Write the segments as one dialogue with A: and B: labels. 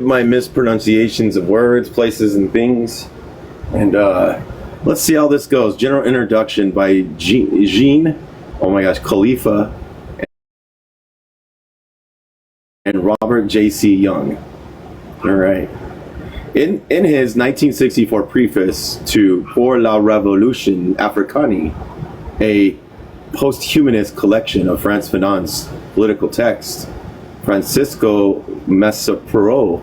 A: my mispronunciations of words, places, and things. And let's see how this goes. General introduction by Jean, oh my gosh, Khalifa, and Robert J.C. Young. All right. In his 1964 preface to Pour la Révolution Africaine, a post-humanist collection of Frantz Fanon's political texts, Francisco Massapuro,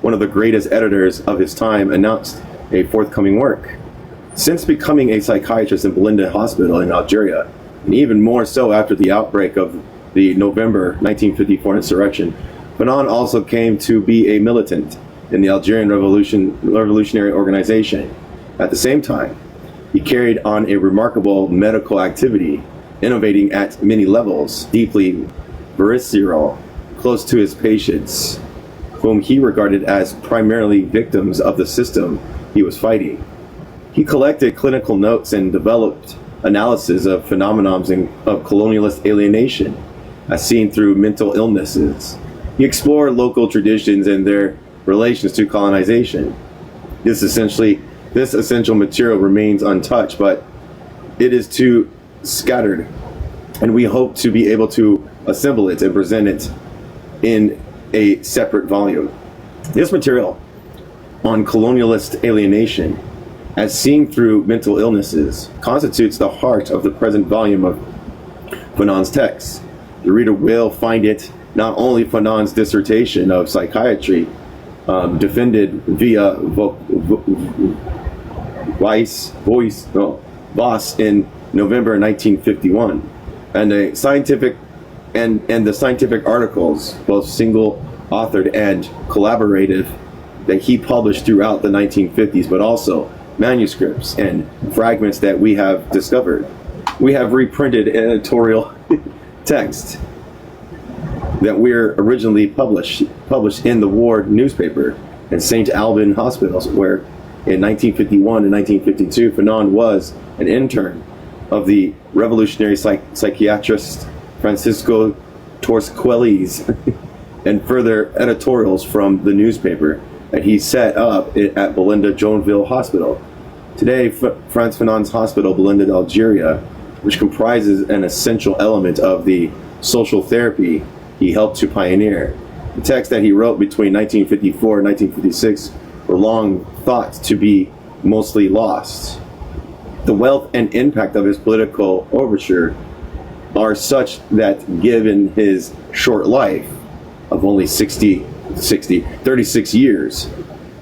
A: one of the greatest editors of his time, announced a forthcoming work. Since becoming a psychiatrist in Belinda Hospital in Algeria, and even more so after the outbreak of the November 1954 insurrection, Fanon also came to be a militant in the Algerian revolutionary organization. At the same time, he carried on a remarkable medical activity, innovating at many levels, deeply visceral, close to his patients, whom he regarded as primarily victims of the system he was fighting. He collected clinical notes and developed analysis of phenomena of colonialist alienation, as seen through mental illnesses. He explored local traditions and their relations to colonization. This essential material remains untouched, but it is too scattered, and we hope to be able to assemble it and present it in a separate volume. This material on colonialist alienation, as seen through mental illnesses, constitutes the heart of the present volume of Fanon's text. The reader will find it not only Fanon's dissertation of psychiatry, defended via Voss in November 1951, and the scientific articles, both single-authored and collaborative, that he published throughout the 1950s, but also manuscripts and fragments that we have discovered. We have reprinted an editorial text that were originally published in the Ward newspaper in St. Alban Hospitals, where in 1951 and 1952, Fanon was an intern of the revolutionary psychiatrist Francisco Torsquelles, and further editorials from the newspaper that he set up at Belinda Joinville Hospital. Today, Frantz Fanon's Hospital, Belinda, Algeria, which comprises an essential element of the social therapy he helped to pioneer. The texts that he wrote between 1954 and 1956 were long thought to be mostly lost. The wealth and impact of his political overture are such that, given his short life of only 36 years,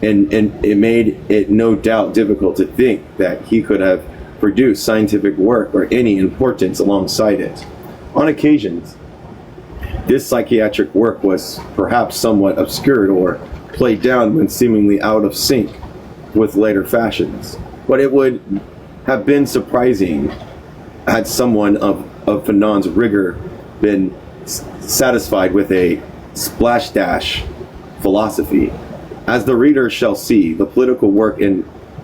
A: and it made it no doubt difficult to think that he could have produced scientific work or any importance alongside it. On occasions, this psychiatric work was perhaps somewhat obscured or played down when seemingly out of sync with later fashions. But it would have been surprising had someone of Fanon's rigor been satisfied with a splash dash philosophy. As the reader shall see, the political work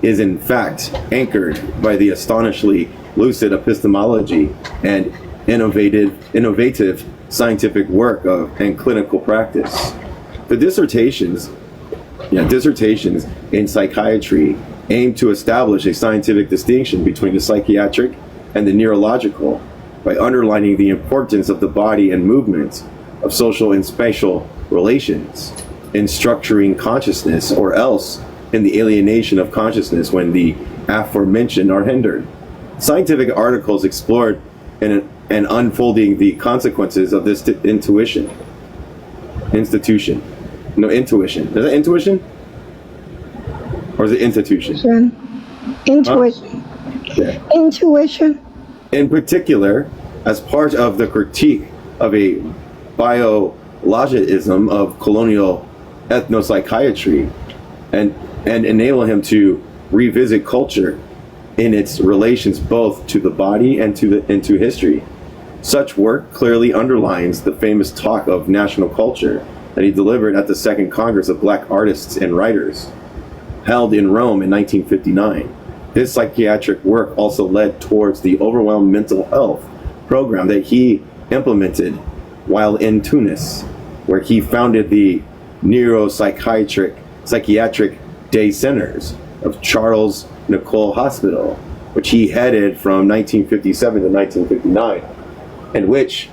A: is in fact anchored by the astonishingly lucid epistemology and innovative scientific work and clinical practice. The dissertations in psychiatry aim to establish a scientific distinction between the psychiatric and the neurological by underlining the importance of the body and movement of social and spatial relations in structuring consciousness, or else in the alienation of consciousness when the aforementioned are hindered. Scientific articles explored and unfolding the consequences of this intuition. Intuition. Is it intuition? Or is it institution?
B: Intuition.
A: Yeah.
B: Intuition.
A: In particular, as part of the critique of a biologism of colonial ethnopsychiatry, and enable him to revisit culture in its relations both to the body and to history. Such work clearly underlines the famous talk of national culture that he delivered at the Second Congress of Black Artists and Writers, held in Rome in 1959. This psychiatric work also led towards the overwhelmed mental health program that he implemented while in Tunis, where he founded the psychiatric day centers of Charles Nicoll Hospital, which he headed from 1957 to 1959, and which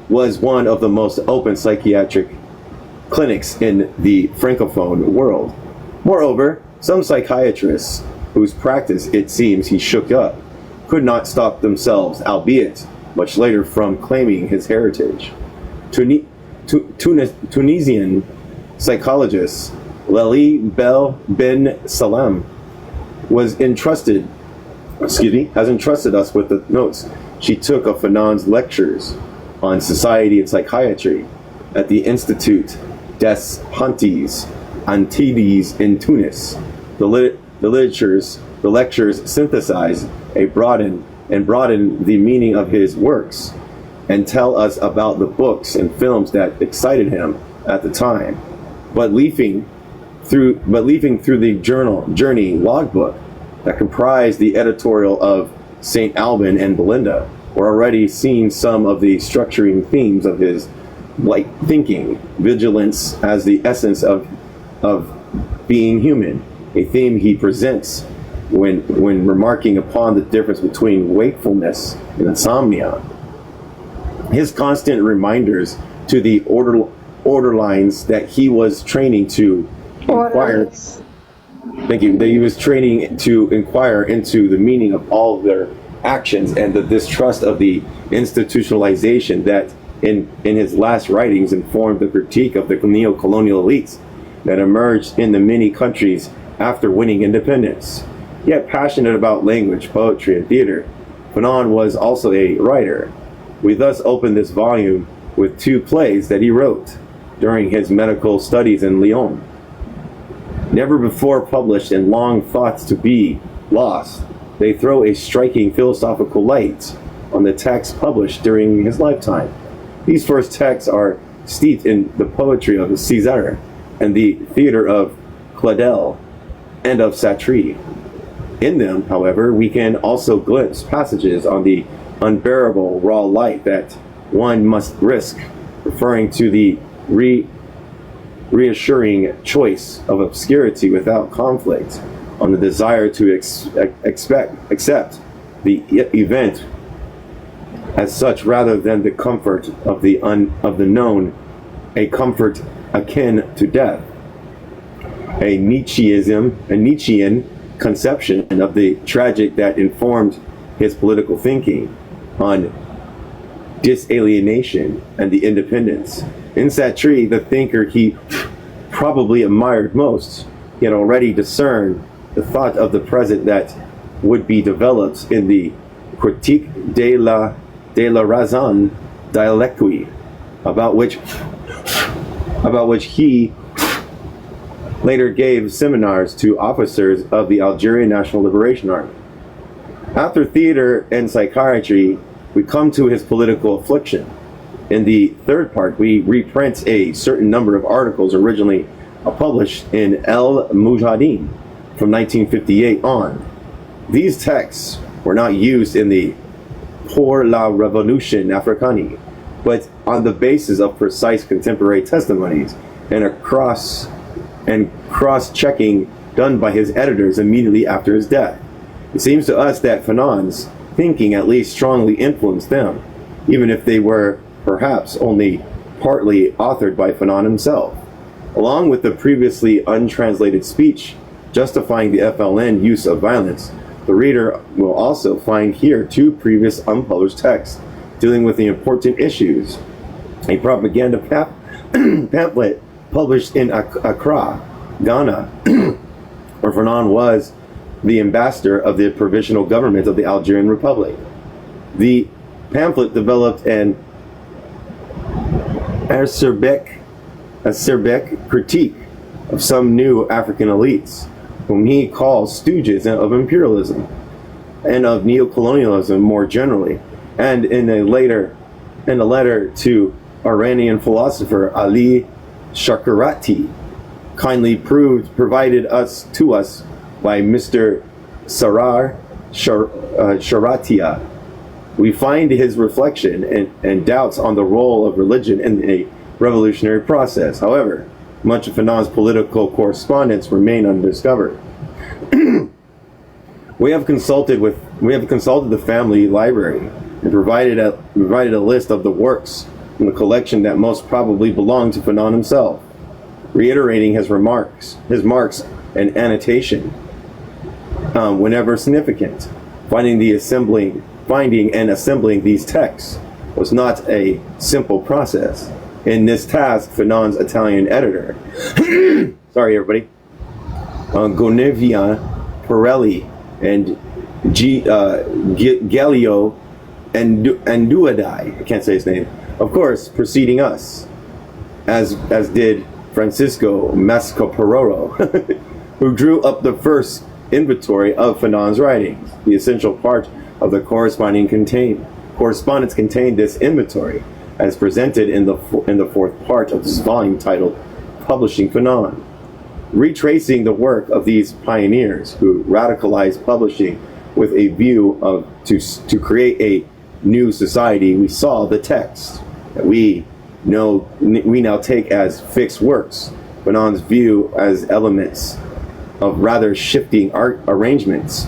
A: was one of the most open psychiatric clinics in the Francophone world. Moreover, some psychiatrists, whose practice it seems he shook up, could not stop themselves, albeit much later, from claiming his heritage. Tunisian psychologist Lali Bel Ben Salam has entrusted us with the notes she took of Fanon's lectures on society and psychiatry at the Institut des Hautes Antilles in Tunis. The lectures synthesize broaden the meaning of his works and tell us about the books and films that excited him at the time. But leafing through the journey logbook that comprised the editorial of St. Alban and Belinda, we're already seeing some of the structuring themes of his thinking, vigilance as the essence of being human, a theme he presents when remarking upon the difference between wakefulness and insomnia. His constant reminders to the orderlines that he was training to inquire. Thank you. That he was training to inquire into the meaning of all of their actions, and the distrust of the institutionalization that in his last writings informed the critique of the neo-colonial elites that emerged in the many countries after winning independence. Yet passionate about language, poetry, and theater, Fanon was also a writer. We thus open this volume with two plays that he wrote during his medical studies in Lyon. Never before published and long thought to be lost, they throw a striking philosophical light on the texts published during his lifetime. These first texts are steeped in the poetry of César and the theater of Claudel and of Sartre. In them, however, we can also glimpse passages on the unbearable raw light that one must risk, referring to the reassuring choice of obscurity without conflict, on the desire to accept the event as such rather than the comfort of the known, a comfort akin to death. A Nietzschean conception of the tragic that informed his political thinking on disalienation and the independence. In Sartre, the thinker he probably admired most, he had already discerned the thought of the present that would be developed in the Critique de la Raison dialectique, about which he later gave seminars to officers of the Algerian National Liberation Army. After theater and psychiatry, we come to his political affliction. In the third part, we reprint a certain number of articles originally published in El Mujahideen from 1958 on. These texts were not used in the Pour la Révolution Africaine, but on the basis of precise contemporary testimonies and cross-checking done by his editors immediately after his death. It seems to us that Fanon's thinking at least strongly influenced them, even if they were perhaps only partly authored by Fanon himself. Along with the previously untranslated speech justifying the FLN use of violence, the reader will also find here two previous unpublished texts dealing with the important issues. A propaganda pamphlet published in Accra, Ghana, where Fanon was the ambassador of the provisional government of the Algerian Republic. The pamphlet developed an acerbic critique of some new African elites, whom he calls stooges of imperialism and of neocolonialism more generally, and in a letter to Iranian philosopher Ali Shakarati, kindly provided to us by Mr. Sarar Sharatia. We find his reflection and doubts on the role of religion in a revolutionary process. However, much of Fanon's political correspondence remain undiscovered. We have consulted the family library and provided a list of the works from the collection that most probably belonged to Fanon himself, reiterating his marks and annotation whenever significant. Finding and assembling these texts was not a simple process. In this task, Fanon's Italian editor, sorry everybody, Gonevia Pirelli and Galileo Anduadai, I can't say his name, of course, preceding us, as did Francisco Mascoparoro, who drew up the first inventory of Fanon's writings. The essential part of the correspondence contained this inventory, as presented in the fourth part of this volume titled Publishing Fanon. Retracing the work of these pioneers who radicalized publishing with a view to create a new society, we saw the text that we now take as fixed works, Fanon's view as elements of rather shifting art arrangements.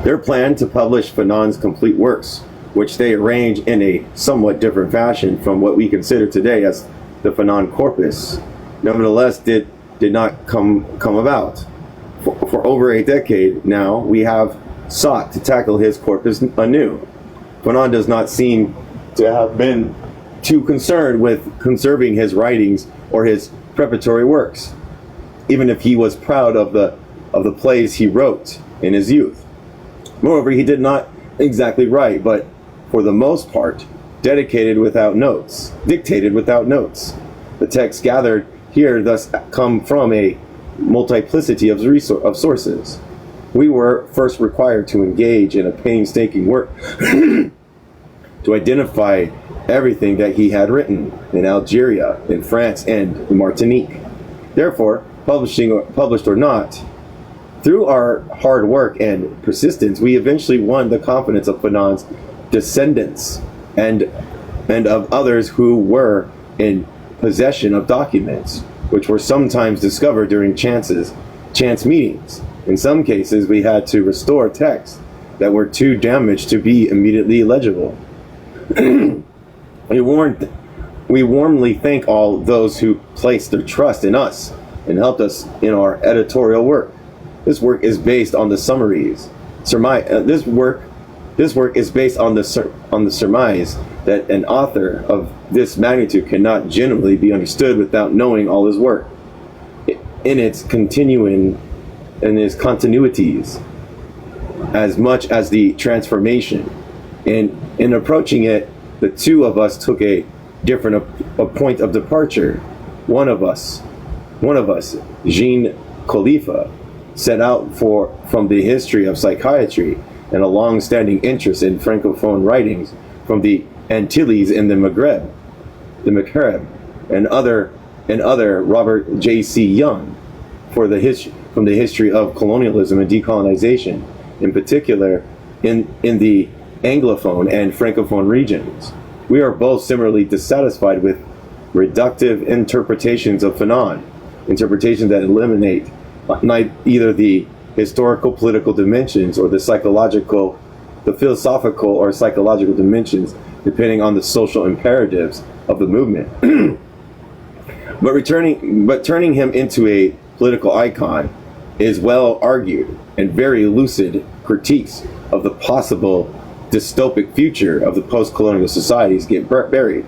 A: Their plan to publish Fanon's complete works, which they arrange in a somewhat different fashion from what we consider today as the Fanon corpus, nevertheless did not come about. For over a decade now, we have sought to tackle his corpus anew. Fanon does not seem to have been too concerned with conserving his writings or his preparatory works, even if he was proud of the plays he wrote in his youth. Moreover, he did not exactly write, but for the most part, dictated without notes. The texts gathered here thus come from a multiplicity of sources. We were first required to engage in a painstaking work to identify everything that he had written in Algeria, in France, and Martinique. Therefore, published or not, through our hard work and persistence, we eventually won the confidence of Fanon's descendants and of others who were in possession of documents, which were sometimes discovered during chance meetings. In some cases, we had to restore texts that were too damaged to be immediately legible. We warmly thank all those who placed their trust in us and helped us in our editorial work. This work is based on the summaries. This work is based on the surmise that an author of this magnitude cannot genuinely be understood without knowing all his work in its continuities, as much as the transformation. In approaching it, the two of us took a different point of departure. One of us, Jean Khalifa, set out from the history of psychiatry and a long-standing interest in Francophone writings from the Antilles and the Maghreb, and other Robert J.C. Young from the history of colonialism and decolonization, in particular in the Anglophone and Francophone regions. We are both similarly dissatisfied with reductive interpretations of Fanon, interpretations that eliminate either the historical political dimensions or the philosophical or psychological dimensions, depending on the social imperatives of the movement. But turning him into a political icon is well argued, and very lucid critiques of the possible dystopic future of the post-colonial societies get buried.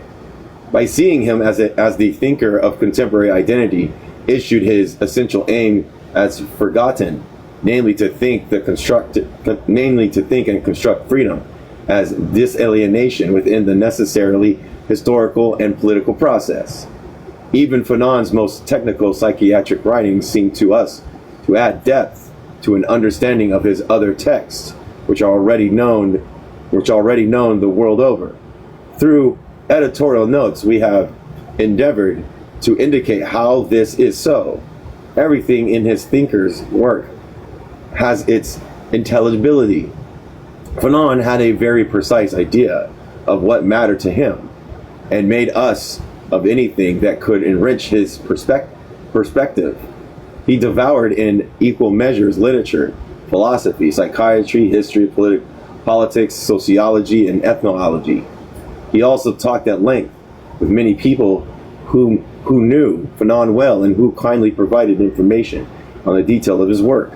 A: By seeing him as the thinker of contemporary identity issued his essential aim as forgotten, namely to think and construct freedom as disalienation within the necessarily historical and political process. Even Fanon's most technical psychiatric writings seem to us to add depth to an understanding of his other texts, which are already known the world over. Through editorial notes, we have endeavored to indicate how this is so. Everything in his thinker's work has its intelligibility. Fanon had a very precise idea of what mattered to him, and made us of anything that could enrich his perspective. He devoured in equal measures literature, philosophy, psychiatry, history, politics, sociology, and ethnology. He also talked at length with many people who knew Fanon well and who kindly provided information on the detail of his work,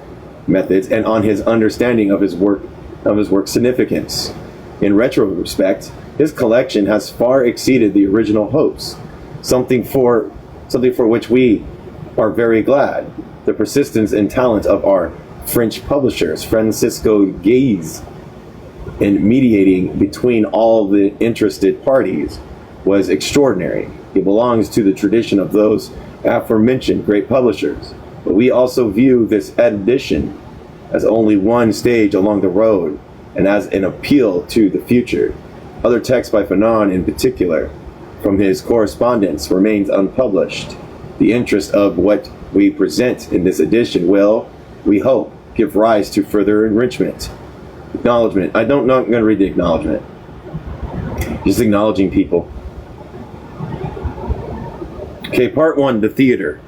A: methods, and on his understanding of his work's significance. In retrospect, his collection has far exceeded the original hopes, something for which we are very glad. The persistence and talent of our French publishers, Francisco Guise, in mediating between all the interested parties was extraordinary. It belongs to the tradition of those aforementioned great publishers. But we also view this edition as only one stage along the road and as an appeal to the future. Other texts by Fanon in particular from his correspondence remains unpublished. The interest of what we present in this edition will, we hope, give rise to further enrichment. Acknowledgement. I'm not going to read the acknowledgement. Just acknowledging people. Okay, part one, the theater.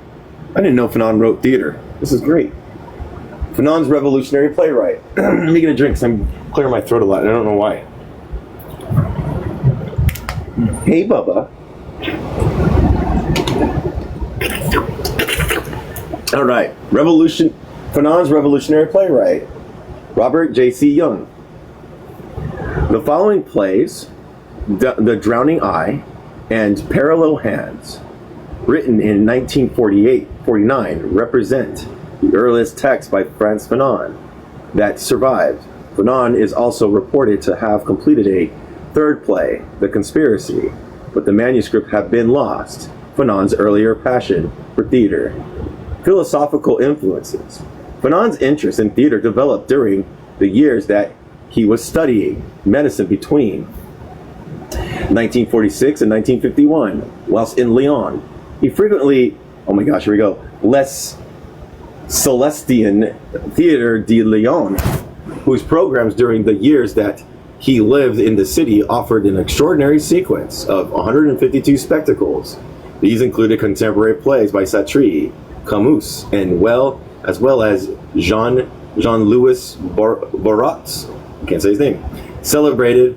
A: I didn't know Fanon wrote theater. This is great. Fanon's revolutionary playwright. Let me get a drink because I'm clearing my throat a lot. I don't know why. Hey, Bubba. All right. Fanon's revolutionary playwright, Robert J.C. Young. The following plays, The Drowning Eye and Parallel Hands, written in 1948-49, represent the earliest text by Frantz Fanon that survived. Fanon is also reported to have completed a third play, The Conspiracy, but the manuscript had been lost. Fanon's earlier passion for theater. Philosophical influences. Fanon's interest in theater developed during the years that he was studying medicine between 1946 and 1951, whilst in Lyon. He frequently, oh my gosh, here we go, Les Celestine Theatre de Lyon, whose programs during the years that he lived in the city offered an extraordinary sequence of 152 spectacles. These included contemporary plays by Sartre, Camus, and as well as Jean-Louis Barrault, I can't say his name, celebrated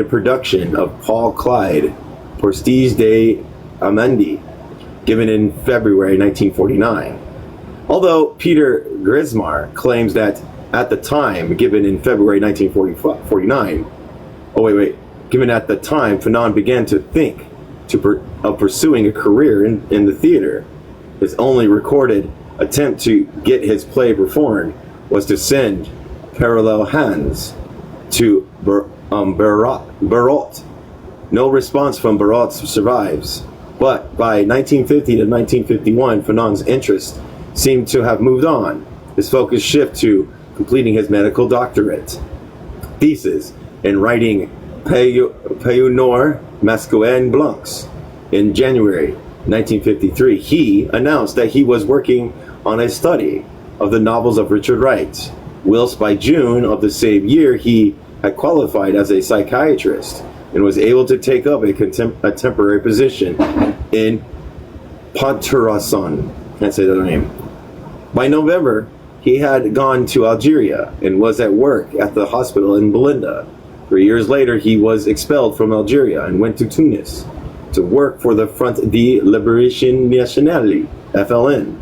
A: production of Paul Clyde, Prestige de Amandi, given in February 1949. Although Peter Grismar claims that at the time, given in February 1949, given at the time, Fanon began to think of pursuing a career in the theater. His only recorded attempt to get his play performed was to send Parallel Hands to Barrault. No response from Barrault survives, but by 1950 to 1951, Fanon's interest seemed to have moved on. His focus shifted to completing his medical doctorate thesis and writing Payunor Mascoen Blancs. In January 1953, he announced that he was working on a study of the novels of Richard Wright, whilst by June of the same year he had qualified as a psychiatrist and was able to take up a temporary position in Pontorson. Can't say that name. By November, he had gone to Algeria and was at work at the hospital in Belinda. 3 years later, he was expelled from Algeria and went to Tunis to work for the Front de Libération Nationale, FLN.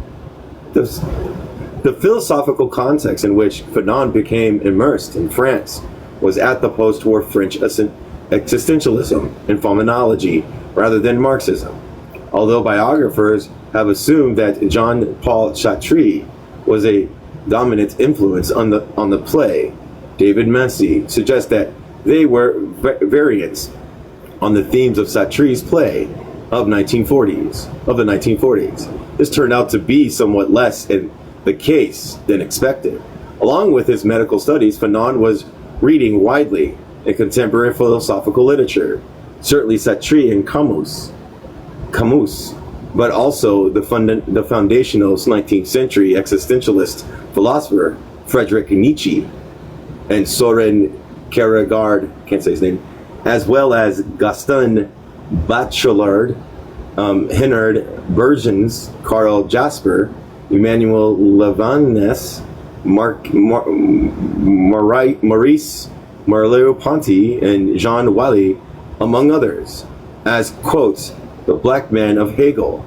A: The philosophical context in which Fanon became immersed in France was at the post-war French existentialism and phenomenology rather than Marxism. Although biographers have assumed that Jean-Paul Sartre was a dominant influence on the play, David Massey suggests that they were variants on the themes of Sartre's play of the 1940s. This turned out to be somewhat less in the case than expected. Along with his medical studies, Fanon was reading widely in contemporary philosophical literature, certainly Sartre and Camus, but also the foundational 19th century existentialist philosopher Friedrich Nietzsche and Soren Kierkegaard, can't say his name, as well as Gaston Bachelard Hennard Bergens, Carl Jasper, Emmanuel Levanes, Maurice Merleau-Ponty, and Jean Wally, among others, as, quote, the black man of Hegel.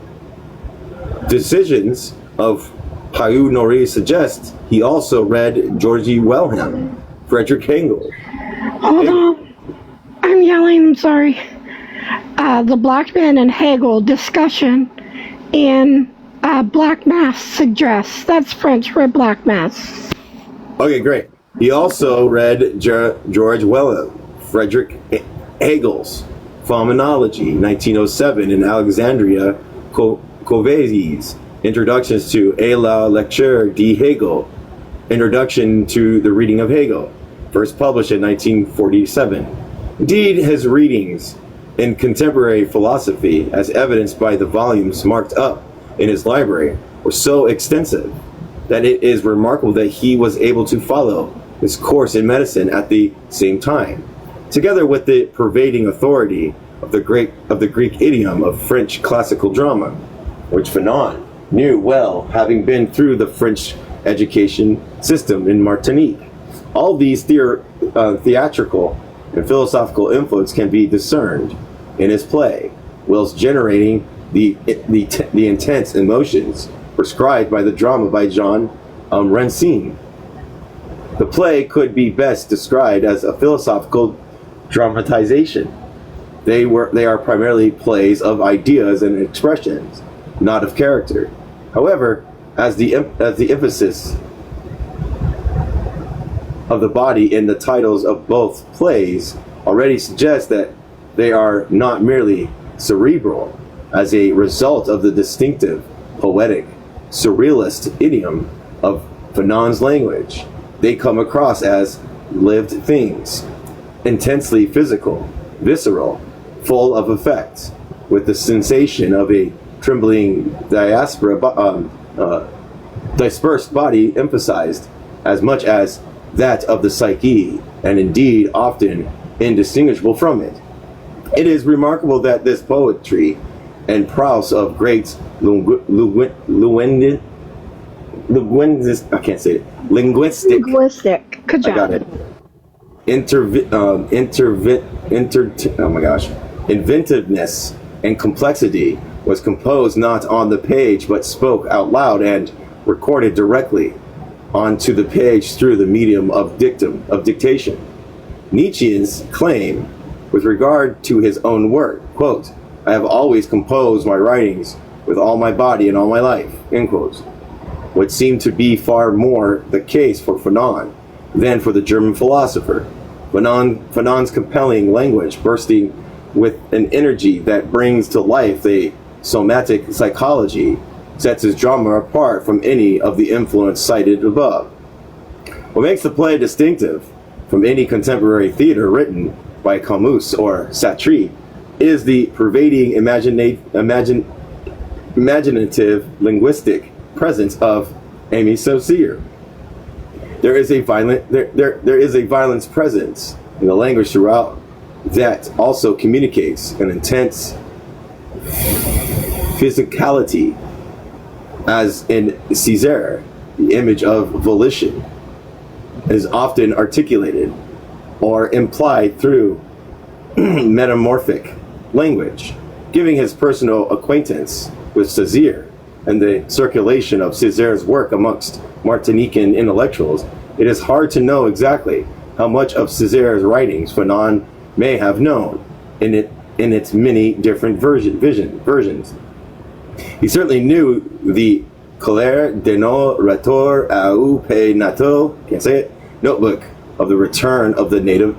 A: Decisions of Payou Nori suggest he also read Georgie Wellham, Frederick Hegel.
B: Hold on. I'm yelling, I'm sorry. The Black Man and Hegel discussion in Black Mass suggests. That's French for Black Mass.
A: Okay, great. He also read George Wellham, Frederick Hegel's Phenomenology, 1907, and Alexandria Covezi's Introductions to A la Lecture de Hegel, Introduction to the Reading of Hegel, first published in 1947. Indeed, his readings in contemporary philosophy, as evidenced by the volumes marked up in his library, were so extensive that it is remarkable that he was able to follow his course in medicine at the same time, together with the pervading authority of the Greek idiom of French classical drama, which Fanon knew well, having been through the French education system in Martinique. All these theatrical and philosophical influence can be discerned in his play, whilst generating the intense emotions prescribed by the drama by John Racine. The play could be best described as a philosophical dramatization. They are primarily plays of ideas and expressions, not of character. However, as the emphasis of the body in the titles of both plays already suggests that they are not merely cerebral as a result of the distinctive, poetic, surrealist idiom of Fanon's language. They come across as lived things, intensely physical, visceral, full of effect, with the sensation of a trembling dispersed body emphasized as much as that of the psyche, and indeed often indistinguishable from it. It is remarkable that this poetry and prowess of great linguistic.
B: Good job.
A: I got it. Inventiveness and complexity was composed not on the page but spoke out loud and recorded directly onto the page through the medium of dictation. Nietzsche's claim with regard to his own work, quote, I have always composed my writings with all my body and all my life, end quote, would seem to be far more the case for Fanon than for the German philosopher. Fanon's compelling language, bursting with an energy that brings to life the somatic psychology, sets his drama apart from any of the influence cited above. What makes the play distinctive from any contemporary theater written by Camus or Sartre is the pervading imaginative linguistic presence of Amy Saussure. There is a violence presence in the language throughout that also communicates an intense physicality, as in Césaire, the image of volition is often articulated or implied through metamorphic language. Giving his personal acquaintance with Césaire and the circulation of Césaire's work amongst Martinican intellectuals, it is hard to know exactly how much of Césaire's writings Fanon may have known in its many different versions. He certainly knew the Colère de nos retours au pays natal, can't say it, notebook of the return of the native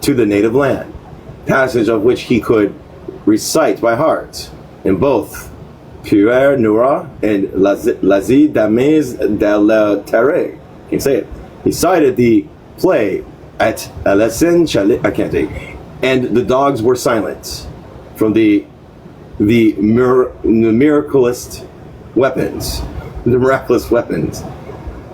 A: to the native land, passage of which he could recite by heart in both Pierre Nora and Lazie Dames de la Terre. Can't say it. He cited the play at Alessin Chalet, I can't take, and the dogs were silent from the miraculous weapons,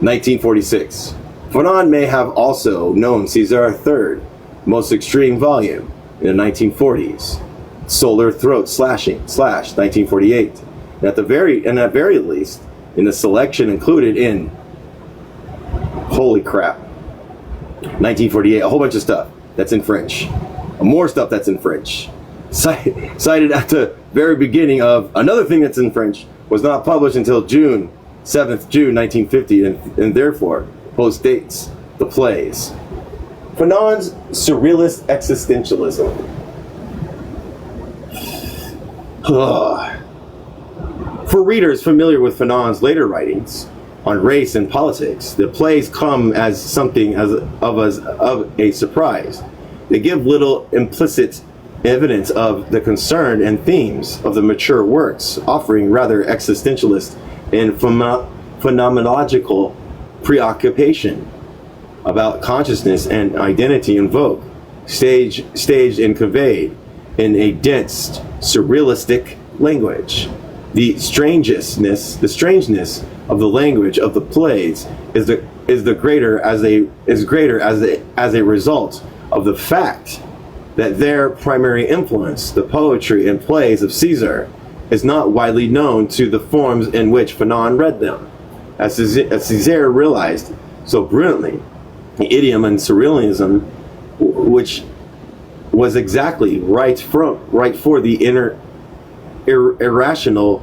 A: 1946. Fanon may have also known César III, most extreme volume, in the 1940s. solar throat slashing, 1948. And at very least, in the selection included in, holy crap, 1948, a whole bunch of stuff that's in French. More stuff that's in French. Cited at the very beginning of another thing that's in French was not published until June 7th, June 1950, and therefore postdates the plays. Fanon's surrealist existentialism. For readers familiar with Fanon's later writings on race and politics, the plays come as something of a surprise. They give little implicit evidence of the concern and themes of the mature works, offering rather existentialist and phenomenological preoccupation about consciousness and identity in vogue, staged and conveyed in a dense, surrealistic language. The strangeness of the language of the plays is greater as a result of the fact that their primary influence, the poetry and plays of Caesar, is not widely known to the forms in which Fanon read them. As Caesar realized so brilliantly, the idiom and surrealism, which was exactly right for the irrational,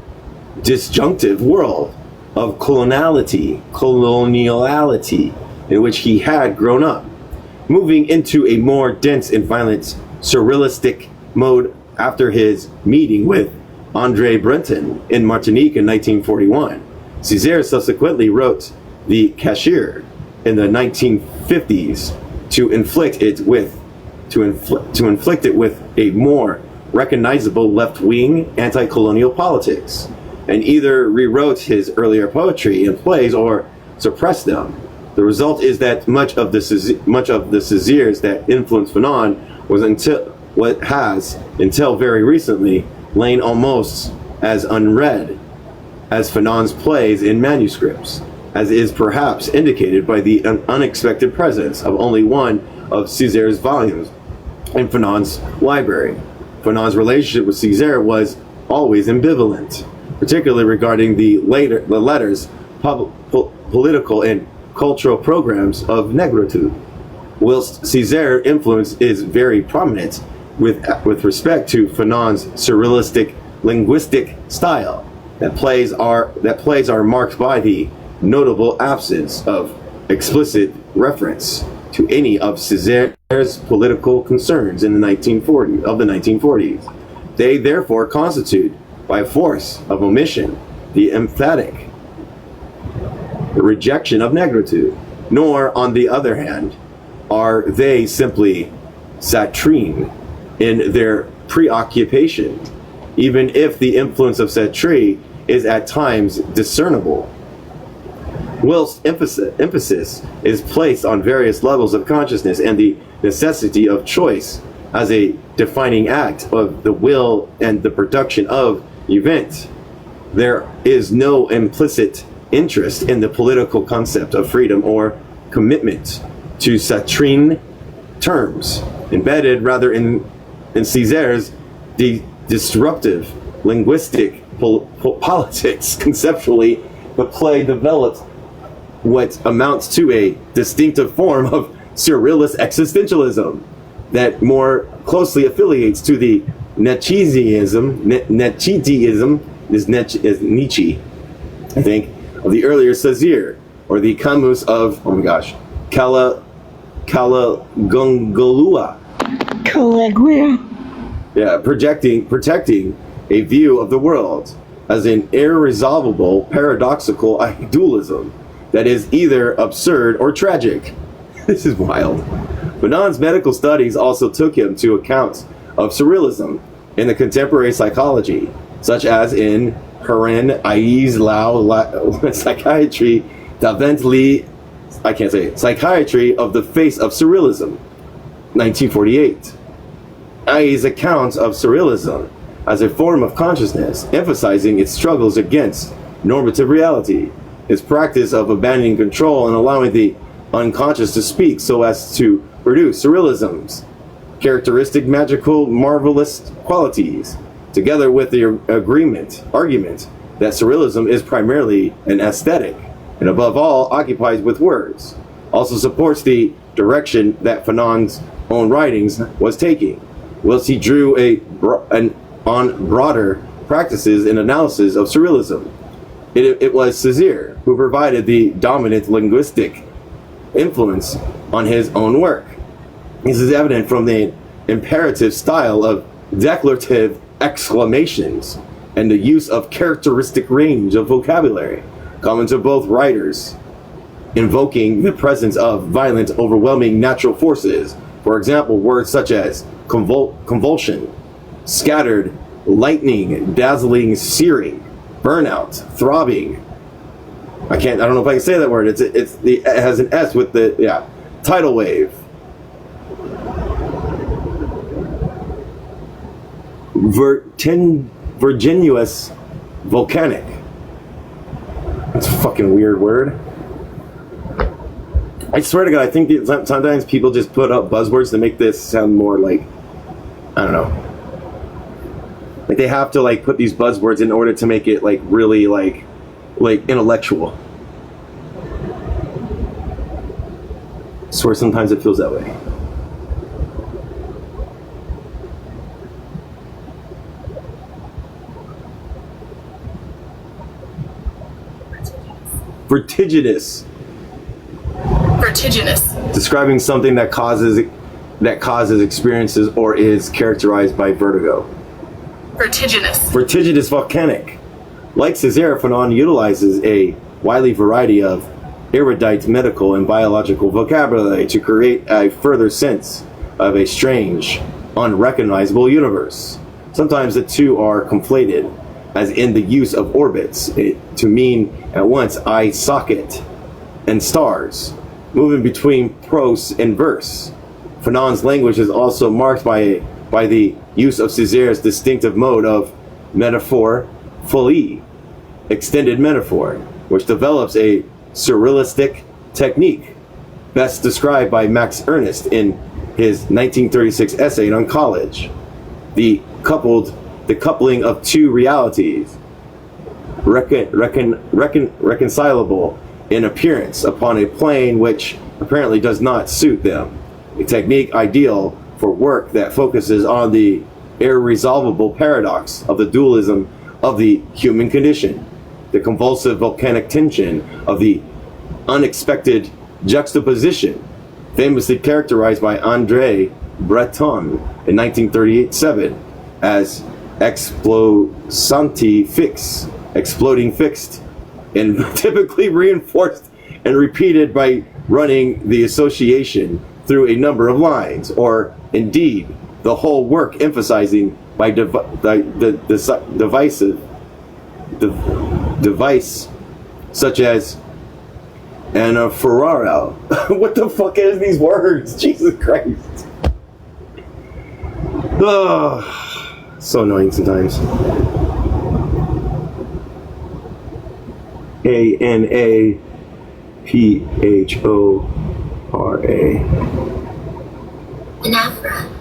A: disjunctive world of coloniality in which he had grown up, moving into a more dense and violent surrealistic mode after his meeting with André Breton in Martinique in 1941. Césaire subsequently wrote The Cashier in the 1950s to inflict it with a more recognizable left-wing anti-colonial politics, and either rewrote his earlier poetry and plays or suppressed them. The result is that much of the Césaires that influenced Fanon has until very recently lain almost as unread as Fanon's plays in manuscripts, as is perhaps indicated by the unexpected presence of only one of Césaire's volumes in Fanon's library. Fanon's relationship with Césaire was always ambivalent, particularly regarding the letters, political and cultural programs of Negritude, whilst Césaire's influence is very prominent with respect to Fanon's surrealistic linguistic style. That plays are marked by the notable absence of explicit reference to any of Césaire's political concerns in the 1940s. They therefore constitute, by force of omission, the emphatic rejection of negritude. Nor, on the other hand, are they simply satirine in their preoccupation, even if the influence of satire is at times discernible. Whilst emphasis is placed on various levels of consciousness and the necessity of choice as a defining act of the will and the production of event, there is no implicit interest in the political concept of freedom or commitment to satirine terms, embedded rather in Césaire's disruptive linguistic politics. Conceptually, the play developed what amounts to a distinctive form of surrealist existentialism that more closely affiliates to the Nietzscheism is Nietzsche, I think, of the earlier Césaire, or the Camus of, Caligula. Yeah, protecting a view of the world as an irresolvable paradoxical dualism that is either absurd or tragic. This is wild. Fanon's medical studies also took him to accounts of surrealism in the contemporary psychology, such as in Herin Aiz Psychiatry Davently, I can't say it, Psychiatry of the Face of Surrealism, 1948. Aiz accounts of surrealism as a form of consciousness, emphasizing its struggles against normative reality, its practice of abandoning control and allowing the unconscious to speak so as to produce surrealisms characteristic magical marvelous qualities, together with the argument that surrealism is primarily an aesthetic, and above all occupies with words, also supports the direction that Fanon's own writings was taking, whilst he drew on broader practices and analysis of surrealism. It was Césaire who provided the dominant linguistic influence on his own work. This is evident from the imperative style of declarative exclamations and the use of characteristic range of vocabulary common to both writers, invoking the presence of violent, overwhelming natural forces. For example, words such as convulsion, scattered, lightning, dazzling, searing, burnout, throbbing. I don't know if I can say that word. It has an S with the tidal wave. Vertiginous, volcanic. That's a fucking weird word. I swear to God, I think sometimes people just put up buzzwords to make this sound more like, I don't know. Like they have to like put these buzzwords in order to make it like really like intellectual. I swear sometimes it feels that way. Vertiginous. Describing something that causes experiences or is characterized by vertigo. Vertiginous, volcanic. Like Césaire, Fanon utilizes a wily variety of erudite medical and biological vocabulary to create a further sense of a strange, unrecognizable universe. Sometimes the two are conflated, as in the use of orbits, to mean at once eye socket and stars, moving between prose and verse. Fanon's language is also marked by the use of Césaire's distinctive mode of metaphor, folie, extended metaphor, which develops a surrealistic technique, best described by Max Ernst in his 1936 essay on college. The coupling of two realities, reconcilable in appearance upon a plane which apparently does not suit them. A technique ideal for work that focuses on the irresolvable paradox of the dualism of the human condition, the convulsive volcanic tension of the unexpected juxtaposition, famously characterized by André Breton in 1938-7 as explosanti fix, exploding fixed, and typically reinforced and repeated by running the association through a number of lines, or indeed the whole work emphasizing by device such as anaphora. What the fuck is these words? Jesus Christ. Ugh. So annoying sometimes. ANAPHORA.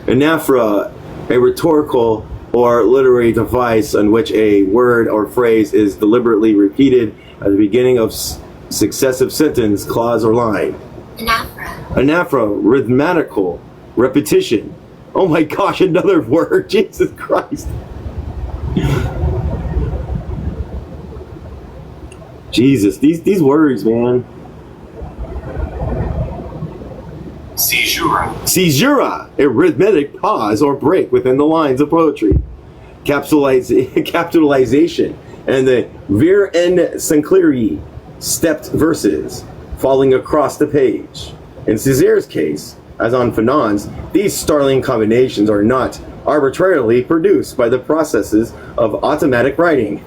A: Anaphora, a rhetorical or literary device in which a word or phrase is deliberately repeated at the beginning of successive sentence, clause, or line. Anaphora, rhythmical repetition. Oh my gosh, another word. Jesus Christ. Jesus, these words, man. Caesura, a rhythmic pause or break within the lines of poetry. Capitalization, and the vir en sincleri, stepped verses, falling across the page. In Césaire's case, as on Fanon's, these startling combinations are not arbitrarily produced by the processes of automatic writing.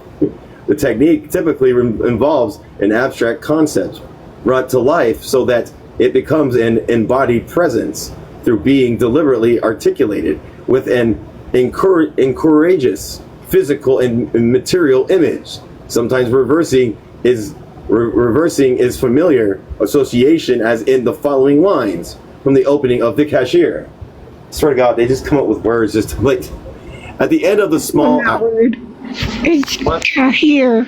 A: The technique typically involves an abstract concept brought to life so that it becomes an embodied presence through being deliberately articulated with an encourageous physical and material image. Sometimes reversing is familiar association, as in the following lines from the opening of The Cashier. swear to God, they just come up with words just like at the end of the small
B: That word. It's Kahir.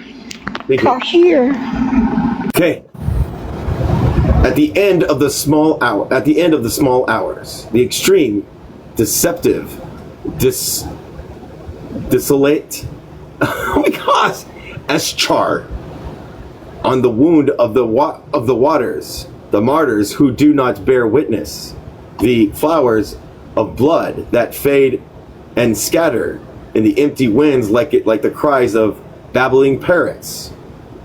A: Thank you.
B: Kahir.
A: Okay. At the end of the small hours, the extreme, deceptive, desolate, oh my gosh, eschar on the wound of the waters, the martyrs who do not bear witness, the flowers of blood that fade and scatter in the empty winds like the cries of babbling parrots,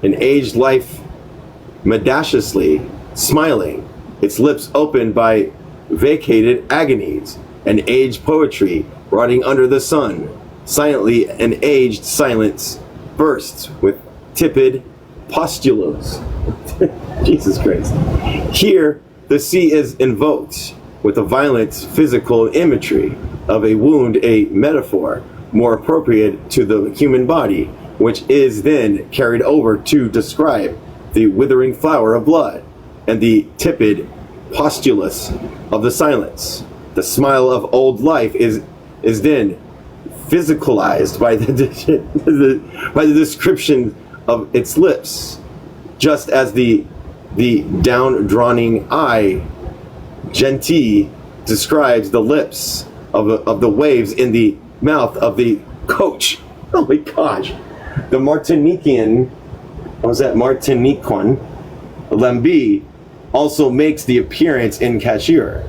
A: an aged life mendaciously smiling, its lips opened by vacated agonies, an aged poetry rotting under the sun. Silently, an aged silence bursts with tepid postulos. Jesus Christ. Here, the sea is invoked with a violent physical imagery of a wound, a metaphor more appropriate to the human body, which is then carried over to describe the withering flower of blood and the tepid postulus of the silence. The smile of old life is then physicalized by by the description of its lips, just as the down-drawing eye gentee describes the lips of the waves in the mouth of the coach. Oh my gosh. The Martinican, Lambi also makes the appearance in Kashir,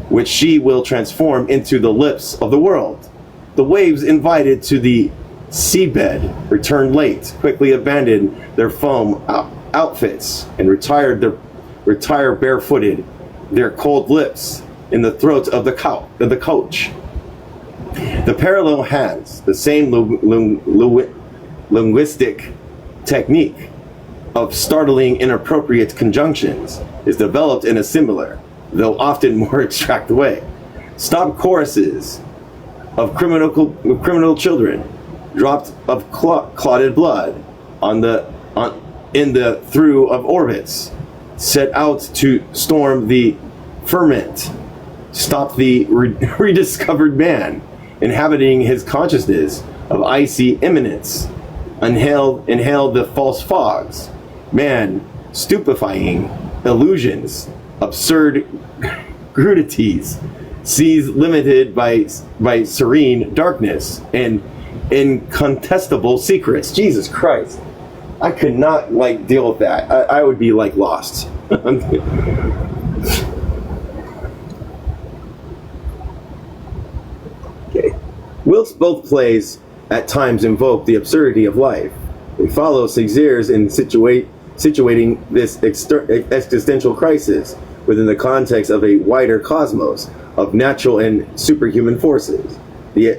A: which she will transform into the lips of the world. The waves invited to the seabed return late, quickly abandon their foam outfits, and retire barefooted, their cold lips in the throat of the coach. The parallel hands, the same linguistic technique of startling inappropriate conjunctions, is developed in a similar, though often more abstract way. Stop choruses of criminal children, dropped of clotted blood in the through of orbits, set out to storm the firmament, stop the rediscovered man, inhabiting his consciousness of icy imminence, inhale the false fogs, man, stupefying illusions, absurd crudities, seas limited by serene darkness and incontestable secrets. Jesus Christ, I could not deal with that. I would be lost. Okay. Whilst both plays at times invoke the absurdity of life, they follow Shakespeare's in situating this existential crisis within the context of a wider cosmos of natural and superhuman forces, the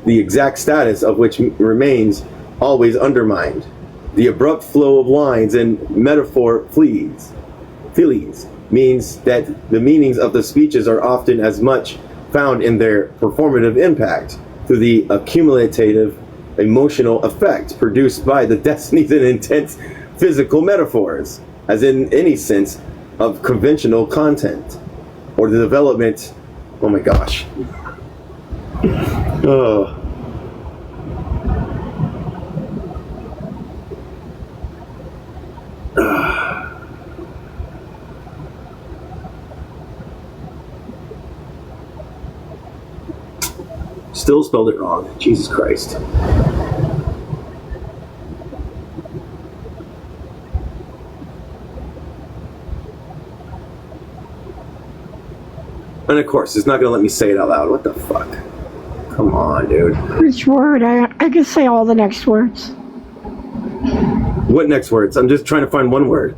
A: exact status of which remains always undermined. The abrupt flow of lines and metaphor feelings means that the meanings of the speeches are often as much found in their performative impact through the accumulative emotional effect produced by the destinies and intense physical metaphors, as in any sense of conventional content, or the development. Oh my gosh. Oh. Still spelled it wrong. Jesus Christ. And of course, it's not going to let me say it out loud. What the fuck? Come on, dude.
B: Which word? I can say all the next words.
A: What next words? I'm just trying to find one word.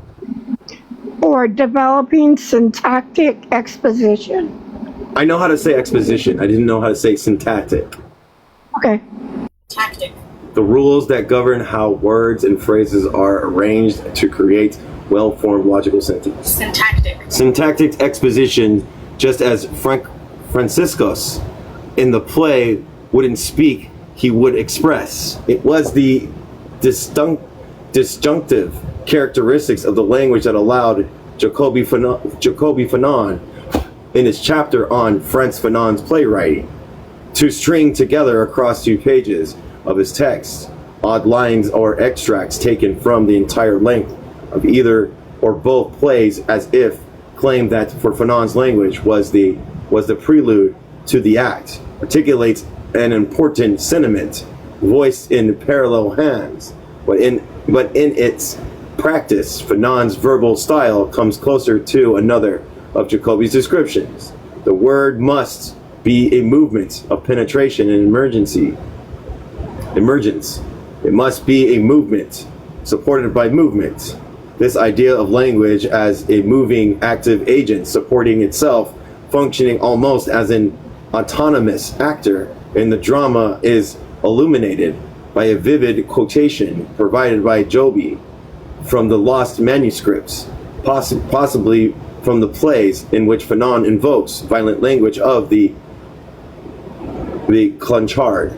B: Or developing syntactic exposition.
A: I know how to say exposition. I didn't know how to say syntactic.
B: Okay.
C: Tactic.
A: The rules that govern how words and phrases are arranged to create well-formed logical sentences.
C: Syntactic.
A: Syntactic exposition, just as Franciscus in the play wouldn't speak, he would express. It was the disjunctive characteristics of the language that allowed Jacobi Fanon in his chapter on Frantz Fanon's playwriting, to string together across 2 pages of his text odd lines or extracts taken from the entire length of either or both plays, as if claimed that for Fanon's language was the prelude to the act, articulates an important sentiment voiced in parallel hands, but in its practice, Fanon's verbal style comes closer to another of Jacobi's descriptions. The word must be a movement of penetration and emergence. It must be a movement supported by movement. This idea of language as a moving, active agent supporting itself, functioning almost as an autonomous actor in the drama, is illuminated by a vivid quotation provided by Joby from the lost manuscripts, possibly from the plays in which Fanon invokes violent language of the clanchard.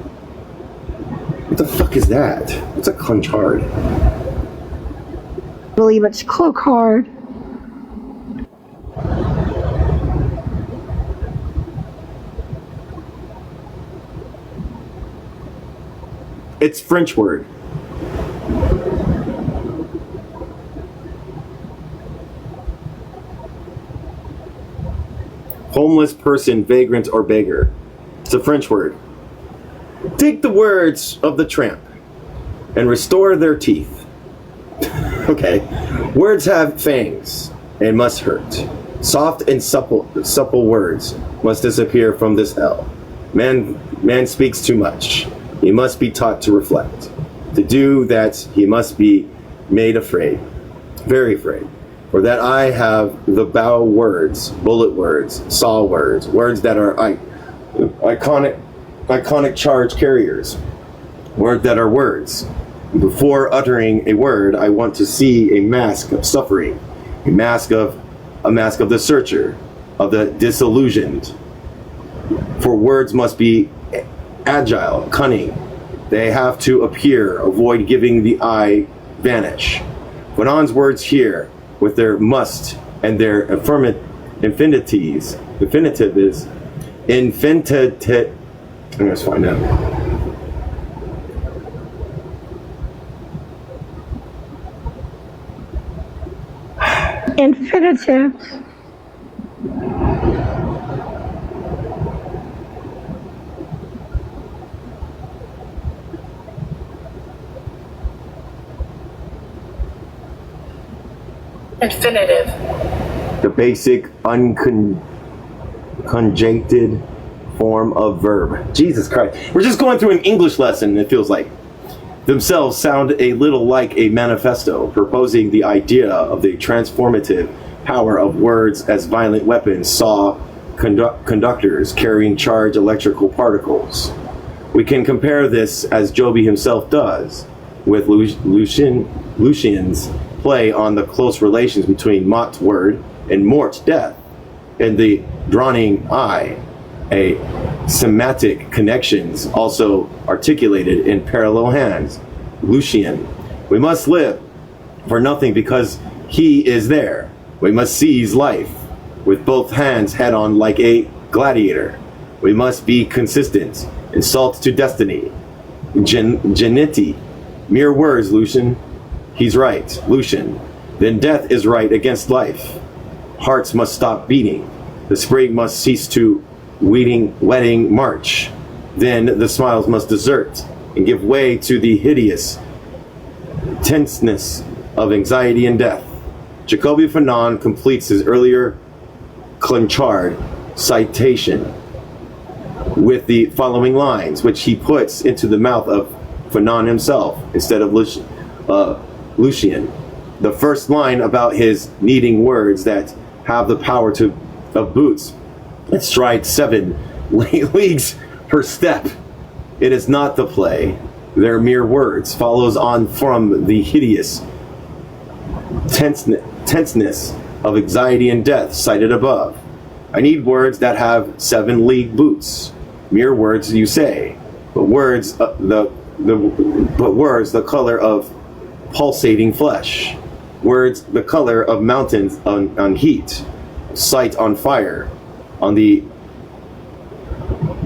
A: What the fuck is that? What's a clanchard?
B: I believe it's clochard.
A: It's French word. Homeless person, vagrant, or beggar. It's a French word. Take the words of the tramp and restore their teeth. Okay. Words have fangs and must hurt. Soft and supple words must disappear from this hell. Man speaks too much. He must be taught to reflect. To do that, he must be made afraid, very afraid. For that I have the bow words, bullet words, saw words, words that are iconic charge carriers, words that are words. Before uttering a word, I want to see a mask of suffering, a mask of the searcher, of the disillusioned. For words must be agile, cunning. They have to appear, avoid giving the eye, vanish. Fanon's words here, with their must and their infinitives, let's find out.
B: Infinitive.
C: Infinitive.
A: The basic unconjuncted form of verb. Jesus Christ. We're just going through an English lesson, it feels like. Themselves sound a little like a manifesto proposing the idea of the transformative power of words as violent weapons, saw conductors carrying charged electrical particles. We can compare this, as Joby himself does, with Lucian's play on the close relations between Mot's word and Mort's death, and the drowning eye, a semantic connections also articulated in parallel hands. Lucian, we must live for nothing because he is there. We must seize life with both hands head on like a gladiator. We must be consistent, insult to destiny. Geniti, mere words, Lucian. He's right, Lucian. Then death is right against life. Hearts must stop beating. The spring must cease to wedding march. Then the smiles must desert and give way to the hideous tenseness of anxiety and death. Jacoby Fanon completes his earlier Clanchard citation with the following lines, which he puts into the mouth of Fanon himself instead of Lucian. The first line about his needing words that have the power of boots that stride 7 leagues per step. It is not the play. They're mere words. Follows on from the hideous tenseness of anxiety and death cited above. I need words that have 7 league boots. Mere words, you say, but words the color of pulsating flesh. Words the color of mountains on heat, sight on fire. on the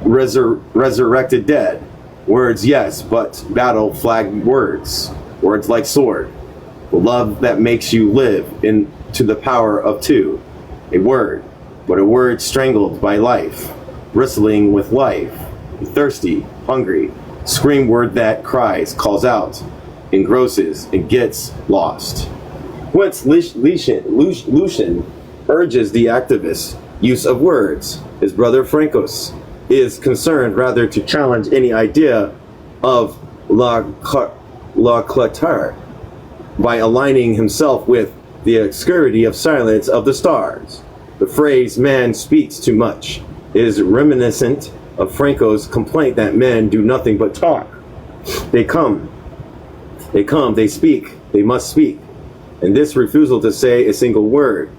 A: resurrected dead. Words, yes, but battle flag words. Words like sword. The love that makes you live into the power of two. A word, but a word strangled by life, bristling with life. Thirsty, hungry, scream word that cries, calls out, engrosses, and gets lost. Whence Lucian urges the activist use of words. His brother Francos is concerned rather to challenge any idea of la clarté by aligning himself with the obscurity of silence of the stars. The phrase man speaks too much is reminiscent of Franco's complaint that men do nothing but talk. They come, they speak, they must speak. And this refusal to say a single word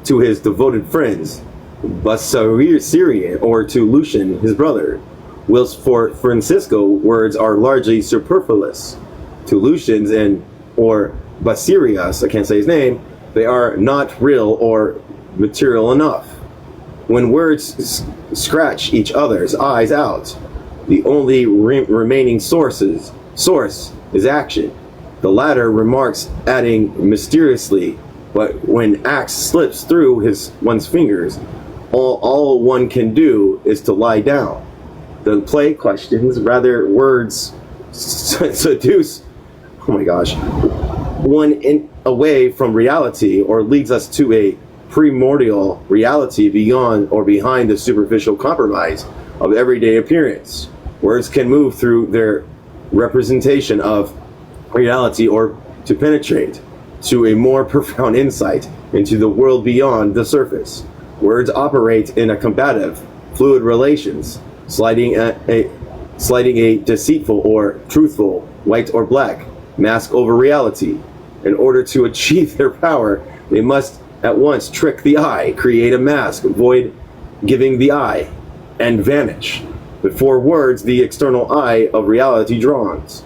A: to his devoted friends, Basarian, or to Lucian, his brother, whilst for Francisco words are largely superfluous. To Lucian's and or Basirias, I can't say his name, they are not real or material enough. When words scratch each other's eyes out, the only remaining source is action. The latter remarks, adding mysteriously, but when axe slips through one's fingers, all one can do is to lie down. The play questions, rather words seduce, oh my gosh, one away from reality, or leads us to a primordial reality beyond or behind the superficial compromise of everyday appearance. Words can move through their representation of reality or to penetrate to a more profound insight into the world beyond the surface. Words operate in a combative, fluid relations, sliding a deceitful or truthful, white or black, mask over reality. In order to achieve their power, they must at once trick the eye, create a mask, avoid giving the eye, and vanish. Before words, the external eye of reality dawns.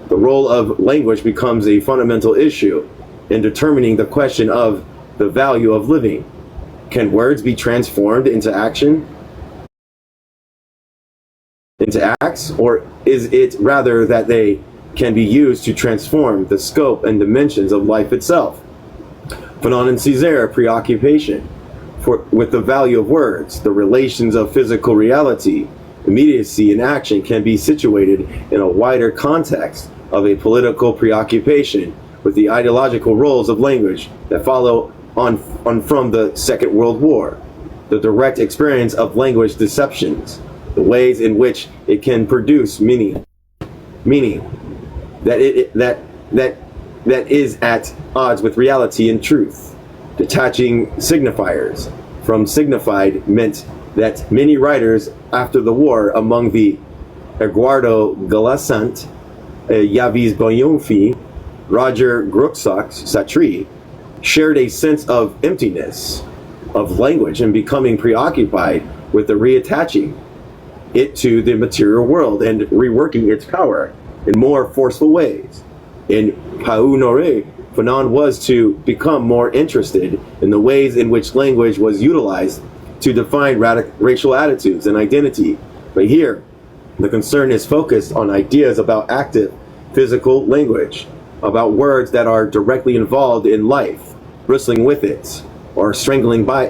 A: The role of language becomes a fundamental issue in determining the question of the value of living. Can words be transformed into action? Into acts? Or is it rather that they can be used to transform the scope and dimensions of life itself? Fanon and Césaire preoccupation with the value of words, the relations of physical reality, immediacy, and action can be situated in a wider context of a political preoccupation with the ideological roles of language that follow on from the Second World War, the direct experience of language deceptions, the ways in which it can produce meaning that is at odds with reality and truth. Detaching signifiers from signified meant that many writers after the war, among the Eduardo Galasant, Yavis Boyonfi, Roger Gruxak-Satri, shared a sense of emptiness of language and becoming preoccupied with the reattaching it to the material world and reworking its power in more forceful ways. In Pau Nore, Fanon was to become more interested in the ways in which language was utilized to define racial attitudes and identity. But here, the concern is focused on ideas about active, physical language, about words that are directly involved in life, bristling with it, or strangled by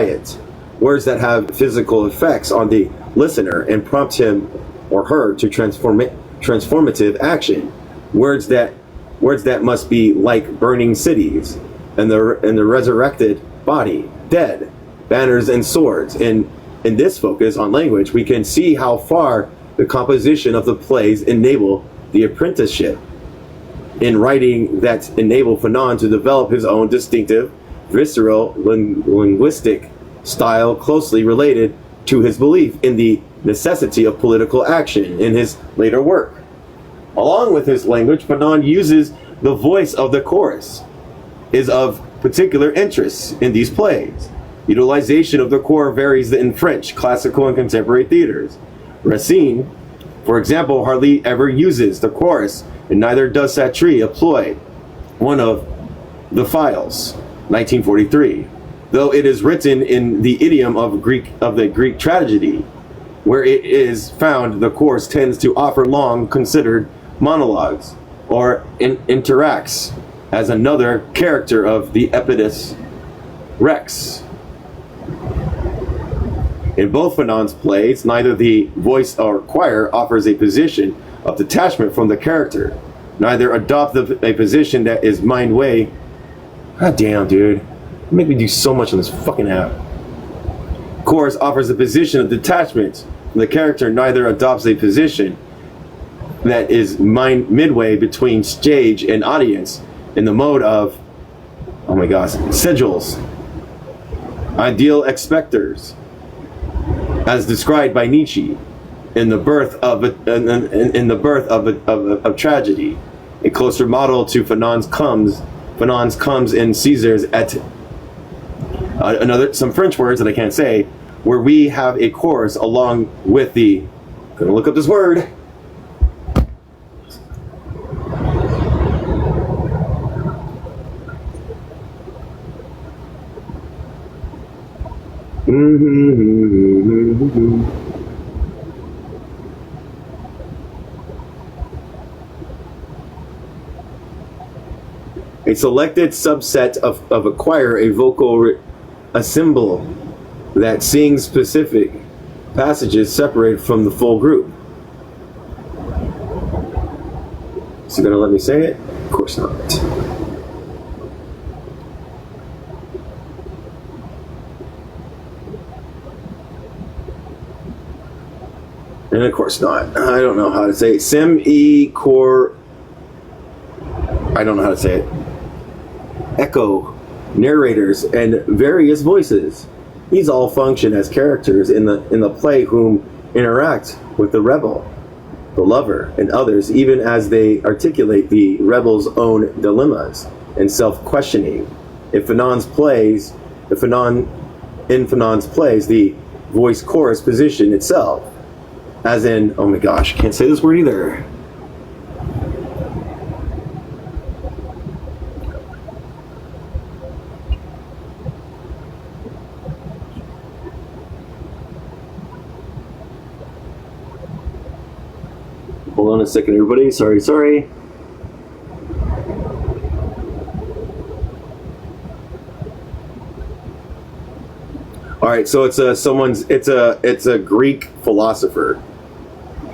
A: it. Words that have physical effects on the listener and prompt him or her to transformative action. Words that must be like burning cities and the resurrected body, dead, banners and swords. And in this focus on language, we can see how far the composition of the plays enable the apprenticeship in writing that enable Fanon to develop his own distinctive, visceral, linguistic style closely related to his belief in the necessity of political action in his later work. Along with his language, Fanon uses the voice of the chorus, is of particular interest in these plays. Utilization of the choir varies in French, classical, and contemporary theaters. Racine, for example, hardly ever uses the chorus, and neither does Satri employ one of the files, 1943. though it is written in the idiom of the Greek tragedy, where it is found the chorus tends to offer long considered monologues, or interacts as another character of the Oedipus Rex. In both Fanon's plays, neither the voice or choir offers a position of detachment from the character, neither adopt a position that is mind way. God damn, dude. You make me do so much on this fucking app. Chorus offers a position of detachment from the character, neither adopts a position that is midway between stage and audience in the mode of, oh my gosh, sigils, ideal expectors, as described by Nietzsche in the birth of a tragedy. A closer model to Fanon's comes in Caesar's et some French words that I can't say, where we have a chorus along with the, I'm gonna look up this word, a selected subset of a choir, a vocal assemble that sings specific passages separated from the full group. Is it gonna let me say it? Of course not. And of course not. I don't know how to say it. Core. I don't know how to say it. Echo, narrators, and various voices. These all function as characters in the play whom interact with the rebel, the lover, and others, even as they articulate the rebel's own dilemmas and self-questioning. In Fanon's plays, the voice chorus position itself, as in, oh my gosh, can't say this word either. Hold on a second, everybody. Sorry. All right, so it's a Greek philosopher.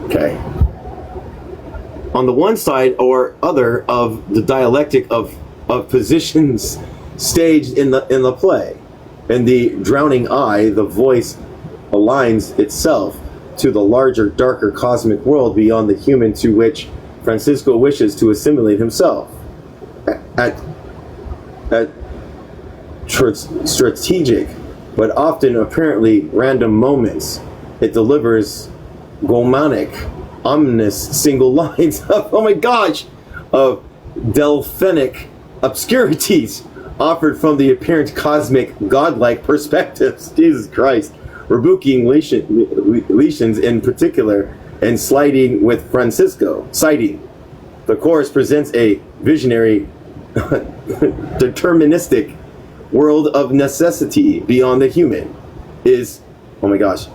A: Okay. On the one side or other of the dialectic of positions staged in the play, in the drowning eye, the voice aligns itself to the larger, darker cosmic world beyond the human to which Francisco wishes to assimilate himself. At strategic, but often apparently random moments, it delivers gnomonic, ominous single lines of, oh my gosh, of delphinic obscurities offered from the apparent cosmic, godlike perspectives. Jesus Christ. Rebuking lesions in particular, and sliding with Francisco. Citing, the chorus presents a visionary, deterministic world of necessity beyond the human. Is, oh my gosh,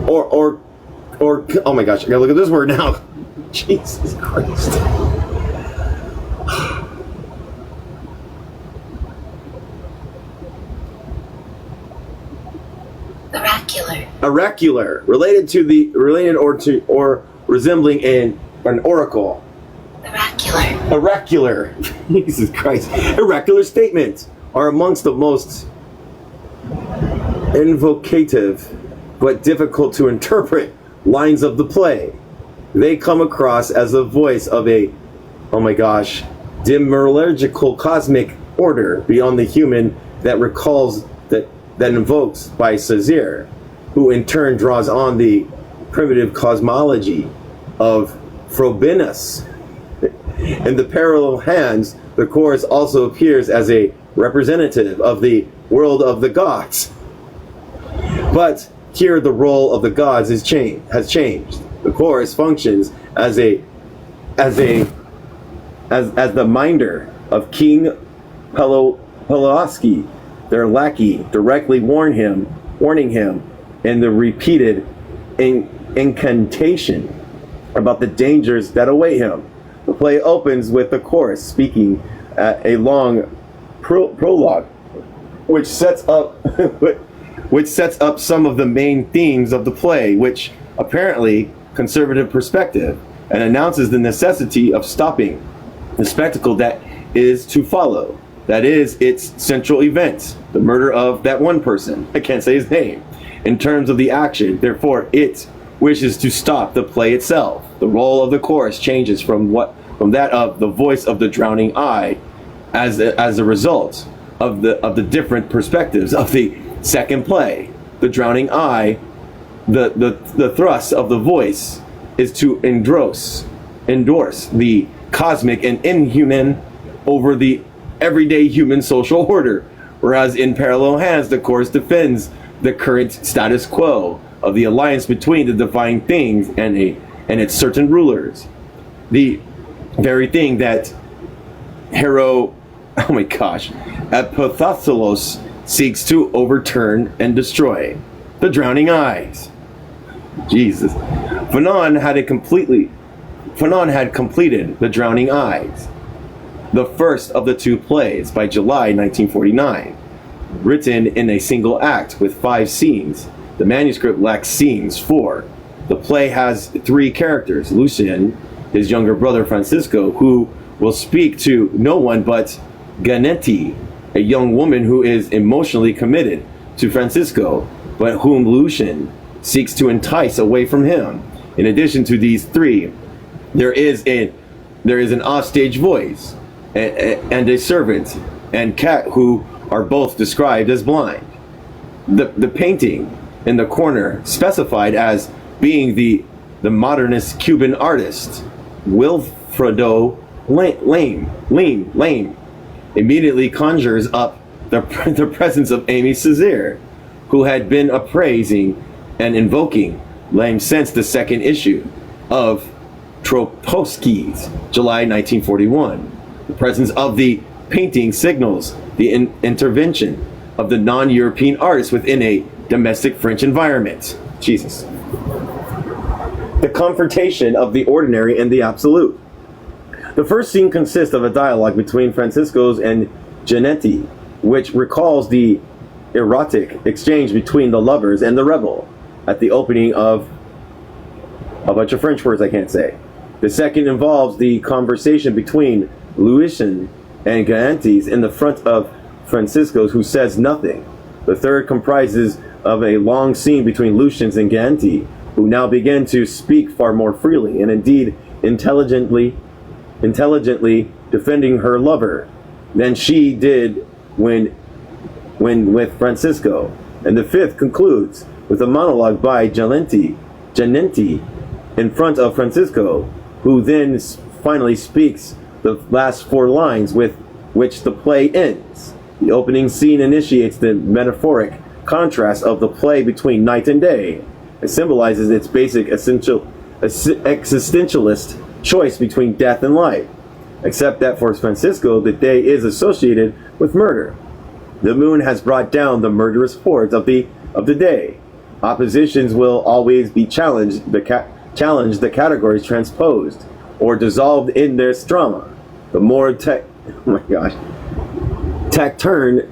A: or oh my gosh, I gotta look at this word now. Jesus Christ. Oracular, related or resembling an oracle. Oracular. Jesus Christ. Oracular statements are amongst the most invocative but difficult to interpret lines of the play. They come across as the voice of a, oh my gosh, demiurgical cosmic order beyond the human that recalls that invokes by Caesar, who in turn draws on the primitive cosmology of Frobinus. In the parallel hands, the chorus also appears as a representative of the world of the gods. But here the role of the gods has changed. The chorus functions as the minder of King Pulaski, their lackey directly warning him in the repeated incantation about the dangers that await him. The play opens with the chorus speaking a long prologue, which sets up some of the main themes of the play, which apparently conservative perspective, and announces the necessity of stopping the spectacle that is to follow. That is its central event, the murder of that one person. I can't say his name. In terms of the action, therefore, it wishes to stop the play itself. The role of the chorus changes from that of the voice of the drowning eye, as a result of the different perspectives of the second play. The drowning eye, the thrust of the voice is to endorse the cosmic and inhuman over the everyday human social order, whereas in parallel hands the chorus defends the current status quo of the alliance between the divine things and its certain rulers, the very thing that Epithathalos seeks to overturn and destroy. The drowning eyes. Jesus. Fanon had completed The Drowning Eyes, the first of the two plays, by July 1949, written in a single act with 5 scenes. The manuscript lacks scenes 4. The play has 3 characters: Lucien, his younger brother Francisco, who will speak to no one but Ganetti, a young woman who is emotionally committed to Francisco, but whom Lucien seeks to entice away from him. In addition to these 3, there is an offstage voice and a servant and cat who are both described as blind. The painting in the corner, specified as being the modernist Cuban artist Wilfredo Lame, immediately conjures up the presence of Amy Césaire, who had been appraising and invoking Lame since the second issue of Troposki's July 1941. The presence of the painting signals the intervention of the non-European artist within a domestic French environment. Jesus. The confrontation of the ordinary and the absolute. The first scene consists of a dialogue between Francisco's and Giannetti, which recalls the erotic exchange between the lovers and the rebel at the opening of a bunch of French words I can't say. The second involves the conversation between Lucien and Giannetti in the front of Francisco's, who says nothing. The third comprises of a long scene between Lucien and Giannetti, who now begin to speak far more freely and indeed intelligently defending her lover than she did when with Francisco. And the fifth concludes with a monologue by Giannetti in front of Francisco, who then finally speaks the last 4 lines with which the play ends. The opening scene initiates the metaphoric contrast of the play between night and day. It symbolizes its basic existentialist choice between death and life, except that for Francisco the day is associated with murder. The moon has brought down the murderous hordes of the day. Oppositions will always be challenged, the categories transposed or dissolved in their strama. The more taciturn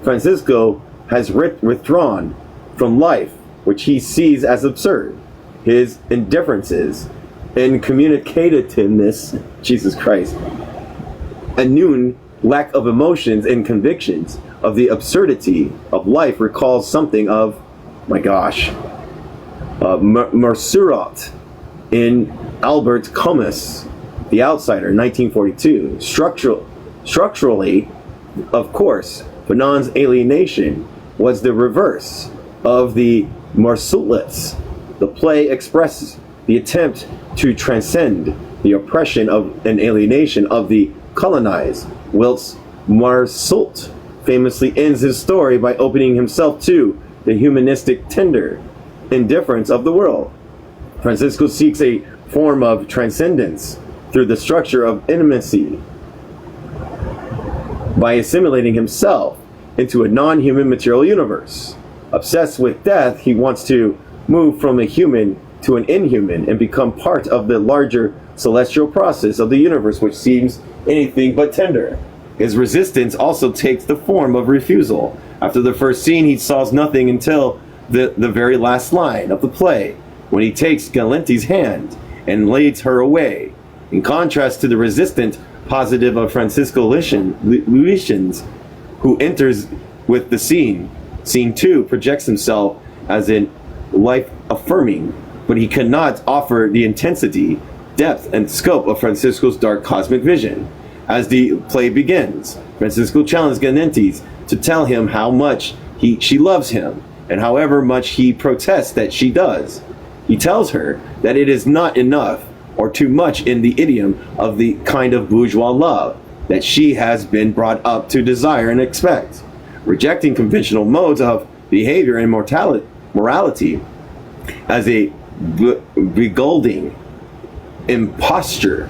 A: Francisco has withdrawn from life, which he sees as absurd. His indifferences and communicativeness, Jesus Christ, a noon lack of emotions and convictions of the absurdity of life recalls something of, Mersurat in Albert Camus' The Outsider, 1942. Structurally, of course, Fanon's Alienation was the reverse of the Marsullets. The play expresses the attempt to transcend the oppression of and alienation of the colonized, whilst Marsult famously ends his story by opening himself to the humanistic tender indifference of the world. Francisco seeks a form of transcendence through the structure of intimacy. By assimilating himself into a non-human material universe. Obsessed with death, he wants to move from a human to an inhuman and become part of the larger celestial process of the universe, which seems anything but tender. His resistance also takes the form of refusal. After the first scene, he solves nothing until the very last line of the play, when he takes Galenti's hand and leads her away. In contrast to the resistant positive of Francisco Lucians, who enters with the scene. Scene 2 projects himself as in life-affirming, but he cannot offer the intensity, depth, and scope of Francisco's dark cosmic vision. As the play begins, Francisco challenges Galenti to tell him how much she loves him, and however much he protests that she does. He tells her that it is not enough or too much in the idiom of the kind of bourgeois love that she has been brought up to desire and expect. Rejecting conventional modes of behavior and morality as a beguiling imposture,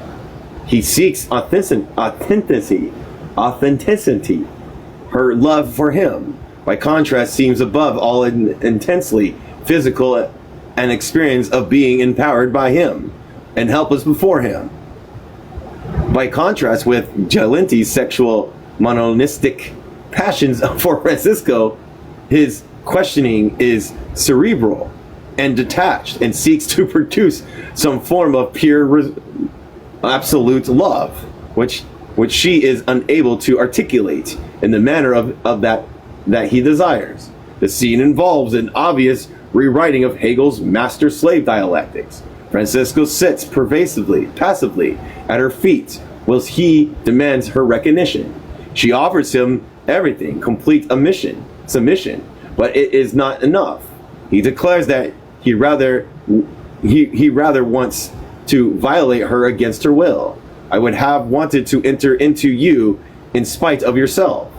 A: he seeks authenticity. Her love for him, by contrast, seems above all intensely physical an experience of being empowered by him and helpless before him. By contrast with Galenti's sexual mononistic passions for Francisco, his questioning is cerebral and detached and seeks to produce some form of pure absolute love, which she is unable to articulate in the manner of that he desires. The scene involves an obvious rewriting of Hegel's master-slave dialectics. Francisco sits passively at her feet, whilst he demands her recognition. She offers him everything, complete submission, but it is not enough. He declares that he rather wants to violate her against her will. I would have wanted to enter into you in spite of yourself,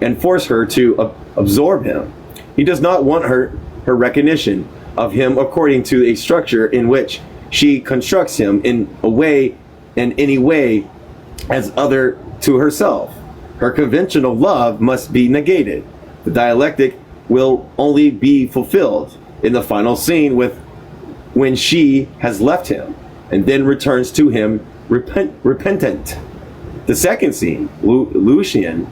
A: and force her to absorb him. He does not want her recognition of him according to a structure in which she constructs him in any way as other to herself. Her conventional love must be negated. The dialectic will only be fulfilled in the final scene when she has left him and then returns to him repentant. The second scene, Lucian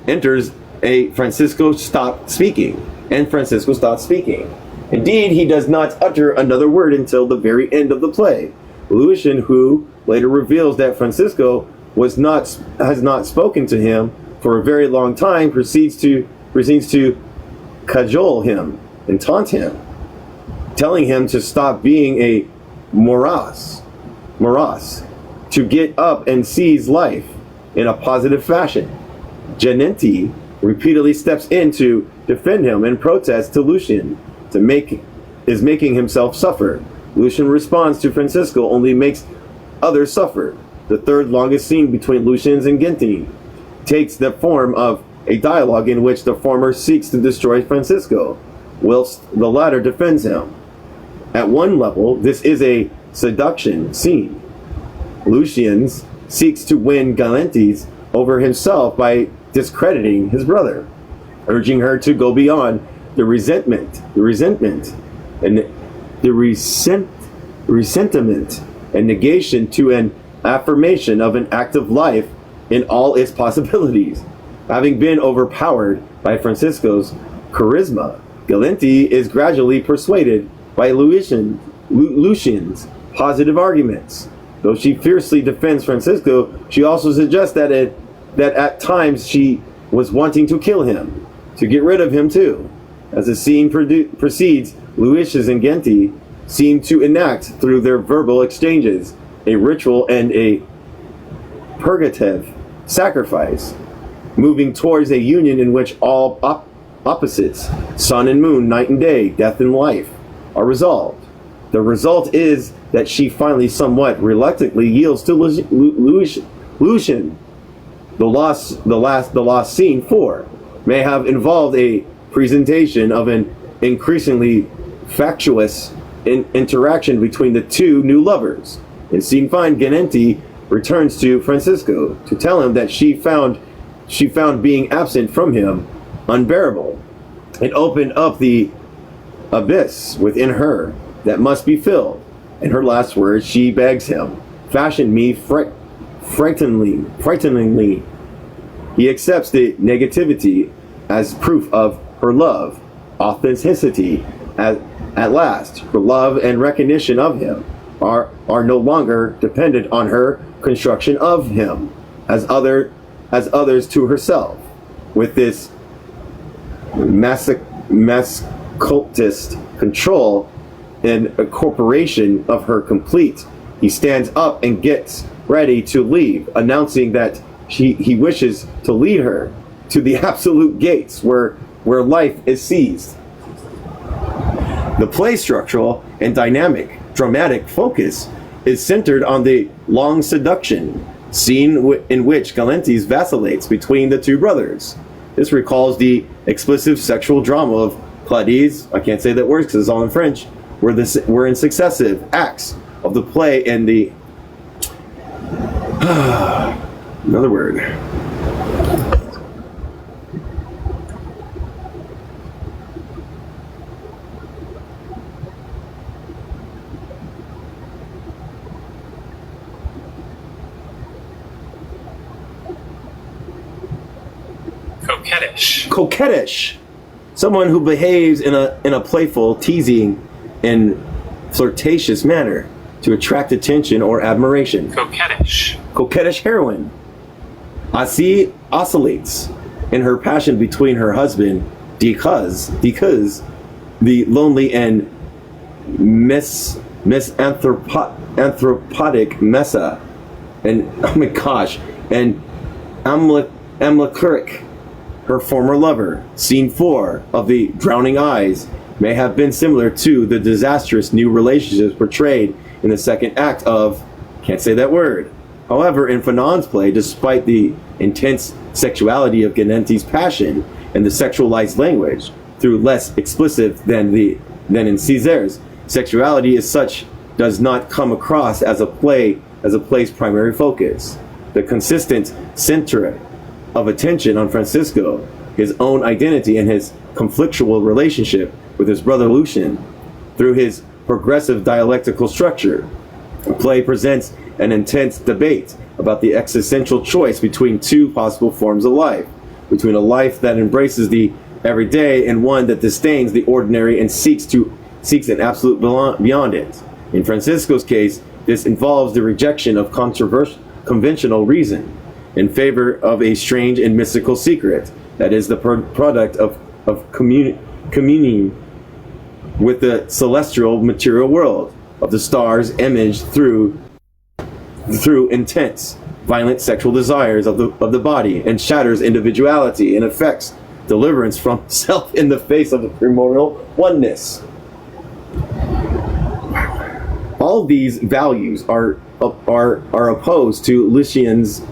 A: enters Francisco stops speaking. Indeed, he does not utter another word until the very end of the play. Lucian, who later reveals that Francisco has not spoken to him for a very long time, proceeds to cajole him and taunt him, telling him to stop being a morass, to get up and seize life in a positive fashion. Galenti repeatedly steps in to defend him and protests to Lucian is making himself suffer. Lucian responds to Francisco only makes others suffer. The third longest scene between Lucians and Galenti takes the form of a dialogue in which the former seeks to destroy Francisco, whilst the latter defends him. At one level, this is a seduction scene. Lucians seeks to win Galenti over himself by discrediting his brother, urging her to go beyond the resentment and negation to an affirmation of an active life in all its possibilities. Having been overpowered by Francisco's charisma, Galenti is gradually persuaded by Lucian's positive arguments. Though she fiercely defends Francisco, she also suggests that at times she was wanting to kill him, to get rid of him too. As the scene proceeds, Lucius and Galenti seem to enact through their verbal exchanges a ritual and a purgative sacrifice, moving towards a union in which all opposites, sun and moon, night and day, death and life, are resolved. The result is that she finally somewhat reluctantly yields to Lucian. The last scene 4 may have involved a presentation of an increasingly factious interaction between the two new lovers. In scene 5, Galenti returns to Francisco to tell him that she found being absent from him unbearable. It opened up the abyss within her that must be filled. In her last words, she begs him, "Fashion me frighteningly." He accepts the negativity as proof of her love, authenticity. At last, her love and recognition of him are no longer dependent on her construction of him as others to herself. With this cultist control and incorporation of her complete, he stands up and gets ready to leave, announcing that he wishes to lead her to the absolute gates where life is seized. The play's structural and dramatic focus is centered on the long seduction scene in which Galantis vacillates between the two brothers. This recalls the explicit sexual drama of Claudi's, I can't say that word because it's all in French, where in successive acts of the play and the another word. Coquettish. Someone who behaves in a playful, teasing, and flirtatious manner to attract attention or admiration. Coquettish heroine. Asi oscillates in her passion between her husband, because the lonely and misanthropic Messa, and oh my gosh, and Amlethric, her former lover. Scene 4 of The Drowning Eyes may have been similar to the disastrous new relationships portrayed in the second act of, can't say that word. However, in Fanon's play, despite the intense sexuality of Galanti's passion and the sexualized language, through less explicit than in César's, sexuality as such does not come across as a play's primary focus. The consistent center of attention on Francisco, his own identity, and his conflictual relationship with his brother Lucien. Through his progressive dialectical structure, the play presents an intense debate about the existential choice between two possible forms of life, between a life that embraces the everyday and one that disdains the ordinary and seeks an absolute beyond it. In Francisco's case, this involves the rejection of conventional reason in favor of a strange and mystical secret that is the product of communing with the celestial material world, of the stars imaged through intense, violent sexual desires of the body, and shatters individuality and affects deliverance from self in the face of the primordial oneness. All these values are opposed to Lucien's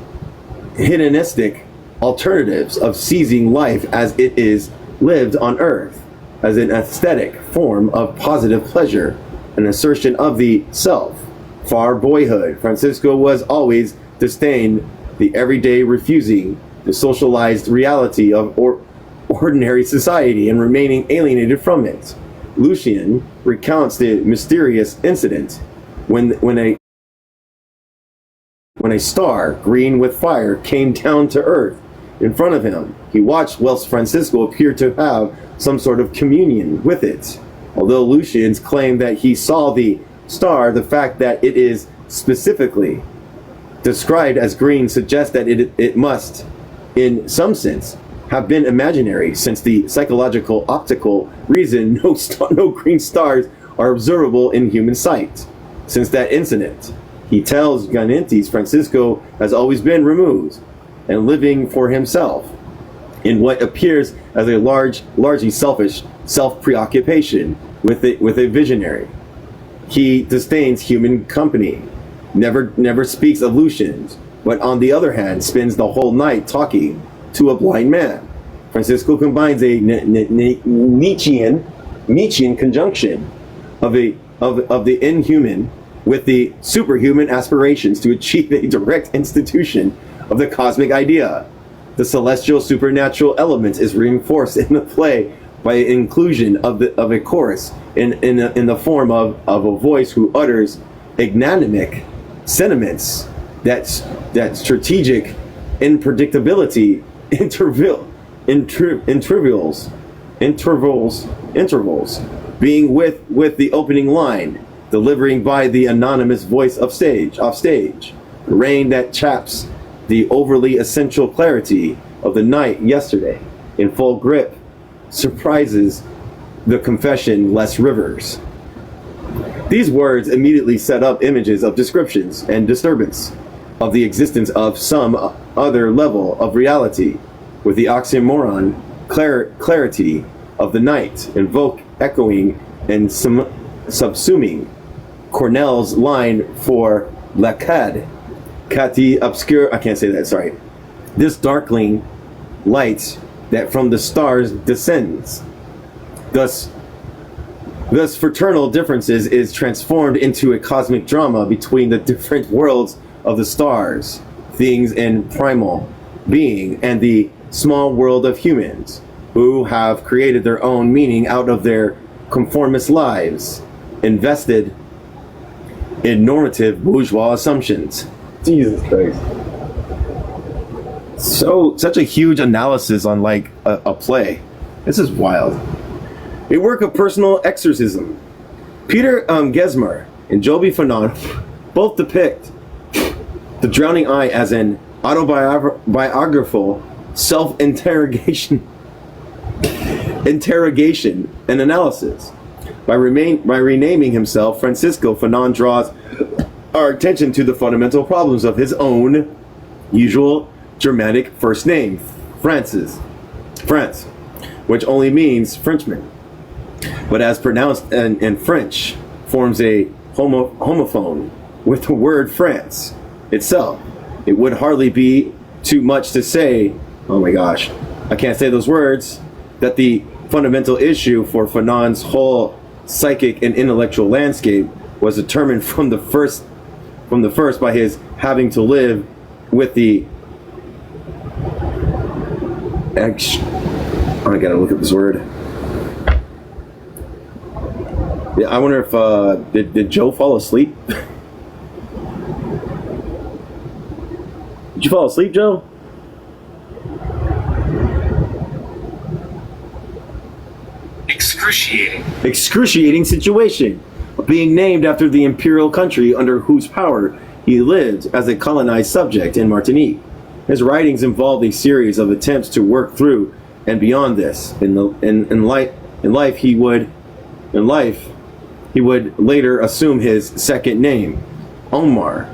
A: hedonistic alternatives of seizing life as it is lived on earth, as an aesthetic form of positive pleasure, an assertion of the self. Far boyhood, Francisco was always disdained the everyday, refusing the socialized reality of ordinary society and remaining alienated from it. Lucien recounts the mysterious incident when a star, green with fire, came down to earth in front of him. He watched whilst Francisco appeared to have some sort of communion with it. Although Lucien's claim that he saw the star, the fact that it is specifically described as green suggests that it must, in some sense, have been imaginary, since the psychological optical reason no green stars are observable in human sight. Since that incident, he tells Galantis, Francisco has always been removed and living for himself in what appears as a largely selfish self-preoccupation with a visionary. He disdains human company, never speaks of Lucians, but on the other hand spends the whole night talking to a blind man. Francisco combines a Nietzschean conjunction of the inhuman with the superhuman aspirations to achieve a direct institution of the cosmic idea. the celestial supernatural element is reinforced in the play by inclusion of a chorus in the form of a voice who utters magnanimous sentiments that strategic unpredictability intervals being with the opening line delivering by the anonymous voice off stage, rain that chaps the overly essential clarity of the night yesterday in full grip surprises the confession less rivers. These words immediately set up images of descriptions and disturbance of the existence of some other level of reality, with the oxymoron clarity of the night invoke echoing and subsuming Cornell's line for Lacad, Cati obscure, I can't say that, sorry. This darkling light that from the stars descends. Thus fraternal differences is transformed into a cosmic drama between the different worlds of the stars, things in primal being, and the small world of humans, who have created their own meaning out of their conformist lives, invested in normative bourgeois assumptions. Jesus Christ. Such a huge analysis on like a play. This is wild. A work of personal exorcism. Peter Gesmer and Joby Fanon both depict the drowning eye as an autobiographical self-interrogation and analysis. By renaming himself, Francisco Fanon draws our attention to the fundamental problems of his own usual Germanic first name, France, which only means Frenchman, but as pronounced in French, forms a homophone with the word France itself. It would hardly be too much to say, oh my gosh, I can't say those words, that the fundamental issue for Fanon's whole psychic and intellectual landscape was determined from the first by his having to live with the I gotta look at this word. Yeah, I wonder if did Joe fall asleep? Did you fall asleep, Joe? Excruciating situation, being named after the imperial country under whose power he lived as a colonized subject in Martinique. His writings involved a series of attempts to work through and beyond this. In life, he would later assume his second name, Omar,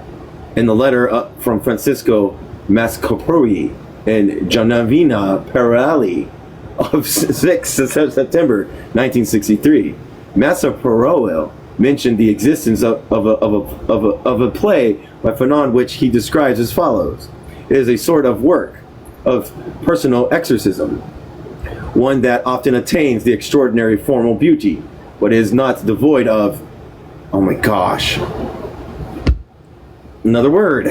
A: in the letter from Francisco Mascopuri and Gianavina Perali of 6 September 1963. Massaperoel mentioned the existence of a play by Fanon, which he describes as follows. It is a sort of work of personal exorcism, one that often attains the extraordinary formal beauty, but is not devoid of, oh my gosh, another word.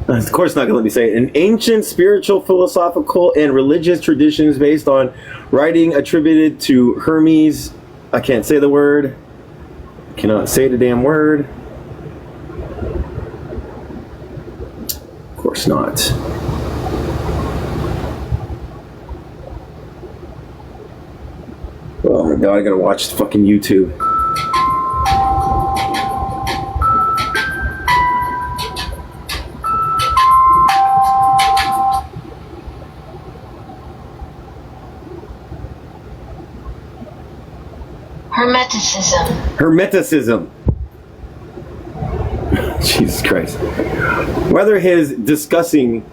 A: Of course not going to let me say it. An ancient spiritual, philosophical, and religious traditions based on writing attributed to Hermes. I can't say the word. Cannot say the damn word. Of course not. Oh my god, I gotta watch fucking YouTube. Hermeticism. Jesus Christ. Whether his discussing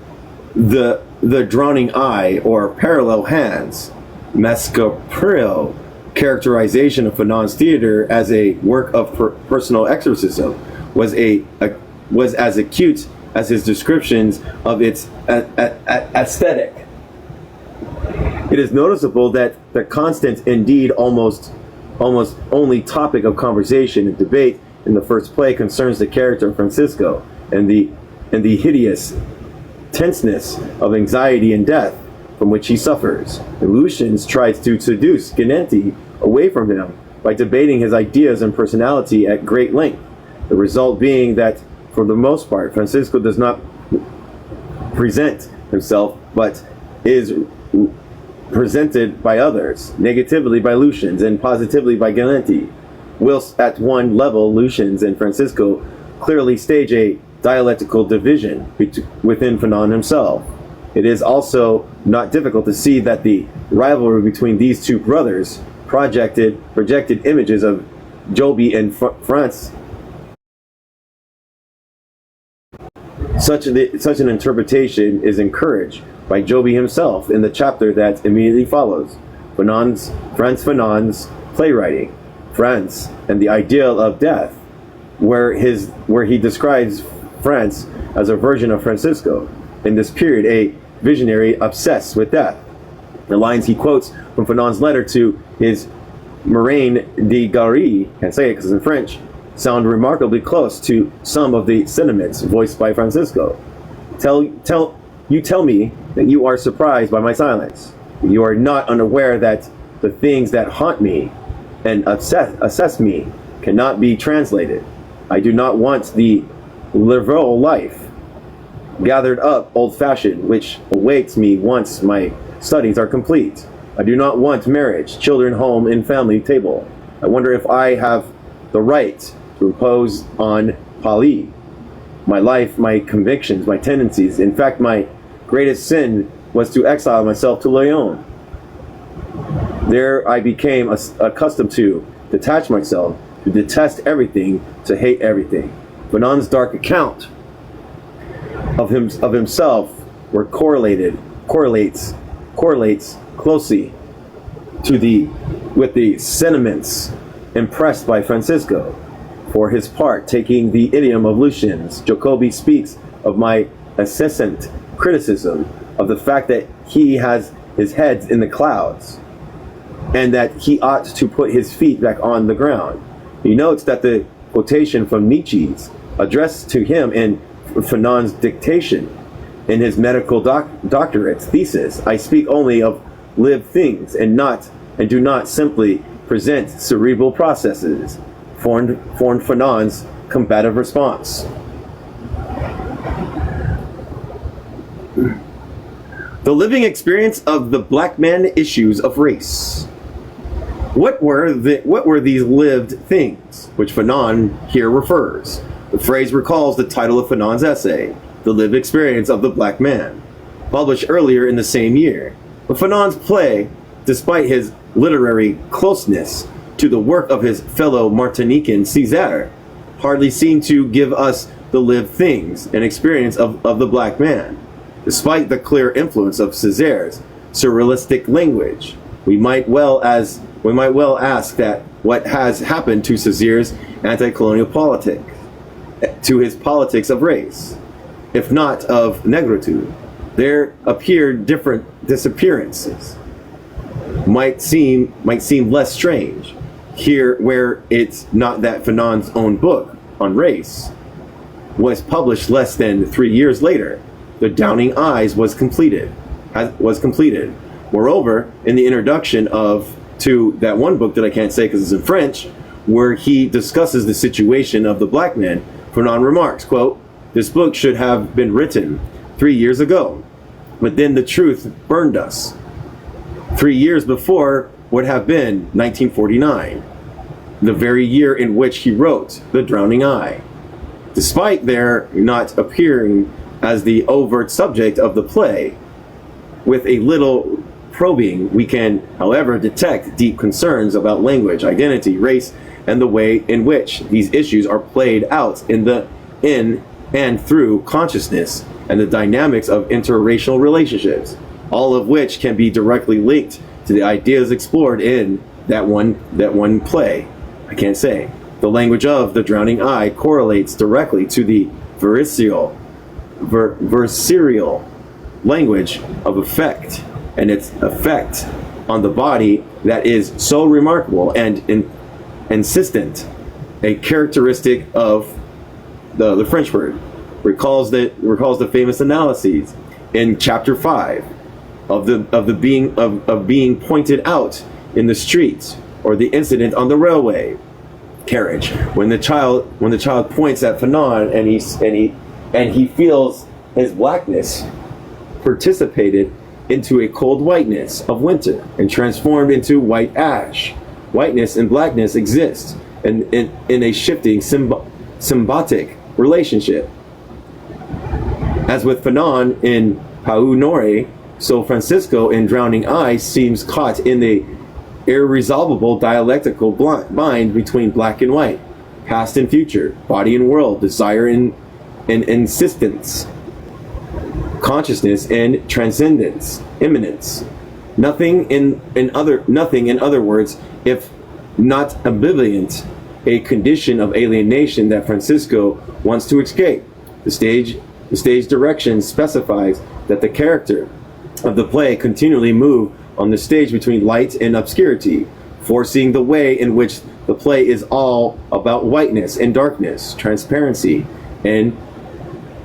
A: the drowning eye or parallel hands, Mascoprio characterization of Fanon's theater as a work of personal exorcism was as acute as his descriptions of its aesthetic. It It is noticeable that the constant, indeed almost only topic of conversation and debate in the first play concerns the character of Francisco and the hideous tenseness of anxiety and death from which he suffers. Lucians tries to seduce Gennenti away from him by debating his ideas and personality at great length, the result being that, for the most part, Francisco does not present himself, but is presented by others, negatively by Lucians and positively by Gennenti, whilst at one level Lucians and Francisco clearly stage a dialectical division within Fanon himself. It is also not difficult to see that the rivalry between these two brothers projected images of Joby and France. Such an interpretation is encouraged by Joby himself in the chapter that immediately follows, Frantz Fanon's playwriting, France and the Ideal of Death, where he describes France as a version of Francisco. In this period, a visionary obsessed with death. The lines he quotes from Fanon's letter to his Marraine de Gary, can't say it because it's in French, sound remarkably close to some of the sentiments voiced by Francisco. Tell me that you are surprised by my silence. You are not unaware that the things that haunt me and assess me cannot be translated. I do not want the liberal life, gathered up old-fashioned, which awaits me once my studies are complete. I do not want marriage, children, home, and family table. I wonder if I have the right to impose on Pali my life, my convictions, my tendencies. In fact, my greatest sin was to exile myself to Lyon. There I became accustomed to detach myself, to detest everything, to hate everything. Fanon's dark account of himself were correlates closely with the sentiments impressed by Francisco. For his part, taking the idiom of Lucian's, Jacobi speaks of my incessant criticism of the fact that he has his head in the clouds and that he ought to put his feet back on the ground. He notes that the quotation from Nietzsche's addressed to him in Fanon's dictation in his medical doctorate thesis, I speak only of lived things and do not simply present cerebral processes, formed Fanon's combative response. The living experience of the black man issues of race. What were these lived things, which Fanon here refers? The phrase recalls the title of Fanon's essay, The Lived Experience of the Black Man, published earlier in the same year. But Fanon's play, despite his literary closeness to the work of his fellow Martinican Césaire, hardly seemed to give us the lived things and experience of the black man. Despite the clear influence of Césaire's surrealistic language, we might well ask that what has happened to Césaire's anti-colonial politics, to his politics of race, if not of negritude. There appeared different disappearances. Might seem less strange here, where it's not that Fanon's own book on race was published less than 3 years later. The Downing Eyes was completed. Moreover, in the introduction to that one book that I can't say because it's in French, where he discusses the situation of the black man, Fanon remarks, quote, "This book should have been written 3 years ago, but then the truth burned us." 3 years before would have been 1949, the very year in which he wrote The Drowning Eye. Despite their not appearing as the overt subject of the play, with a little probing, we can, however, detect deep concerns about language, identity, race, and the way in which these issues are played out in and through consciousness and the dynamics of interracial relationships, all of which can be directly linked to the ideas explored in that one play. I can't say. The language of The Drowning Eye correlates directly to the visceral language of affect and its effect on the body that is so remarkable and insistent, a characteristic of the French word. Recalls the famous analyses in chapter 5 of being pointed out in the streets, or the incident on the railway carriage when the child points at Fanon and he feels his blackness participated into a cold whiteness of winter and transformed into white ash. Whiteness and blackness exist in a shifting symbiotic relationship. As with Fanon in Pau Nore, so Francisco in Drowning Eyes seems caught in the irresolvable dialectical bind between black and white, past and future, body and world, desire and insistence, consciousness and transcendence, immanence. Nothing in other words, if not ambivalent, a condition of alienation that Francisco wants to escape. The stage direction specifies that the character of the play continually move on the stage between light and obscurity, foreseeing the way in which the play is all about whiteness and darkness, transparency and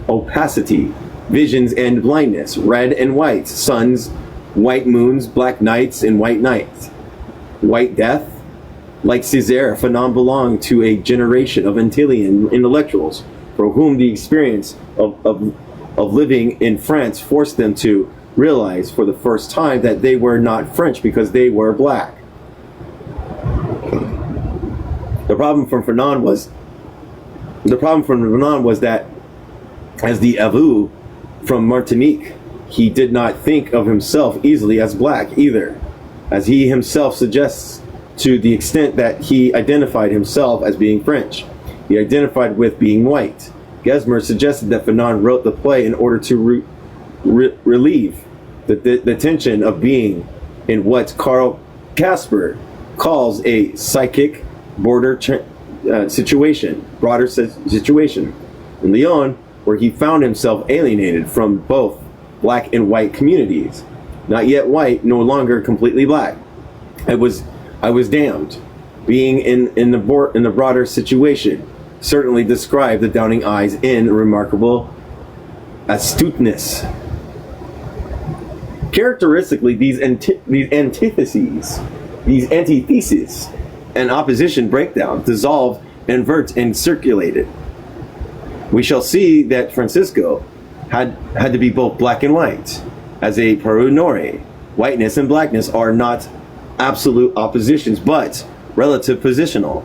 A: opacity, visions and blindness, red and white, suns, white moons, black nights and white nights, white death. Like Césaire, Fanon belonged to a generation of Antillean intellectuals for whom the experience of living in France forced them to realize for the first time that they were not French because they were black. The problem from Fanon was that, as the Avou from Martinique, he did not think of himself easily as black either, as he himself suggests, to the extent that he identified himself as being French. He identified with being white. Gesmer suggested that Fanon wrote the play in order to relieve the tension of being in what Karl Casper calls a psychic broader situation. In Lyon, where he found himself alienated from both black and white communities, not yet white, no longer completely black. I was damned. Being in the broader situation certainly described the Drowning Eyes in remarkable astuteness. Characteristically, these antitheses, and opposition breakdown, dissolved, invert, and circulated. We shall see that Francisco had to be both black and white. As a Peru Nore, whiteness and blackness are not absolute oppositions, but relative positional.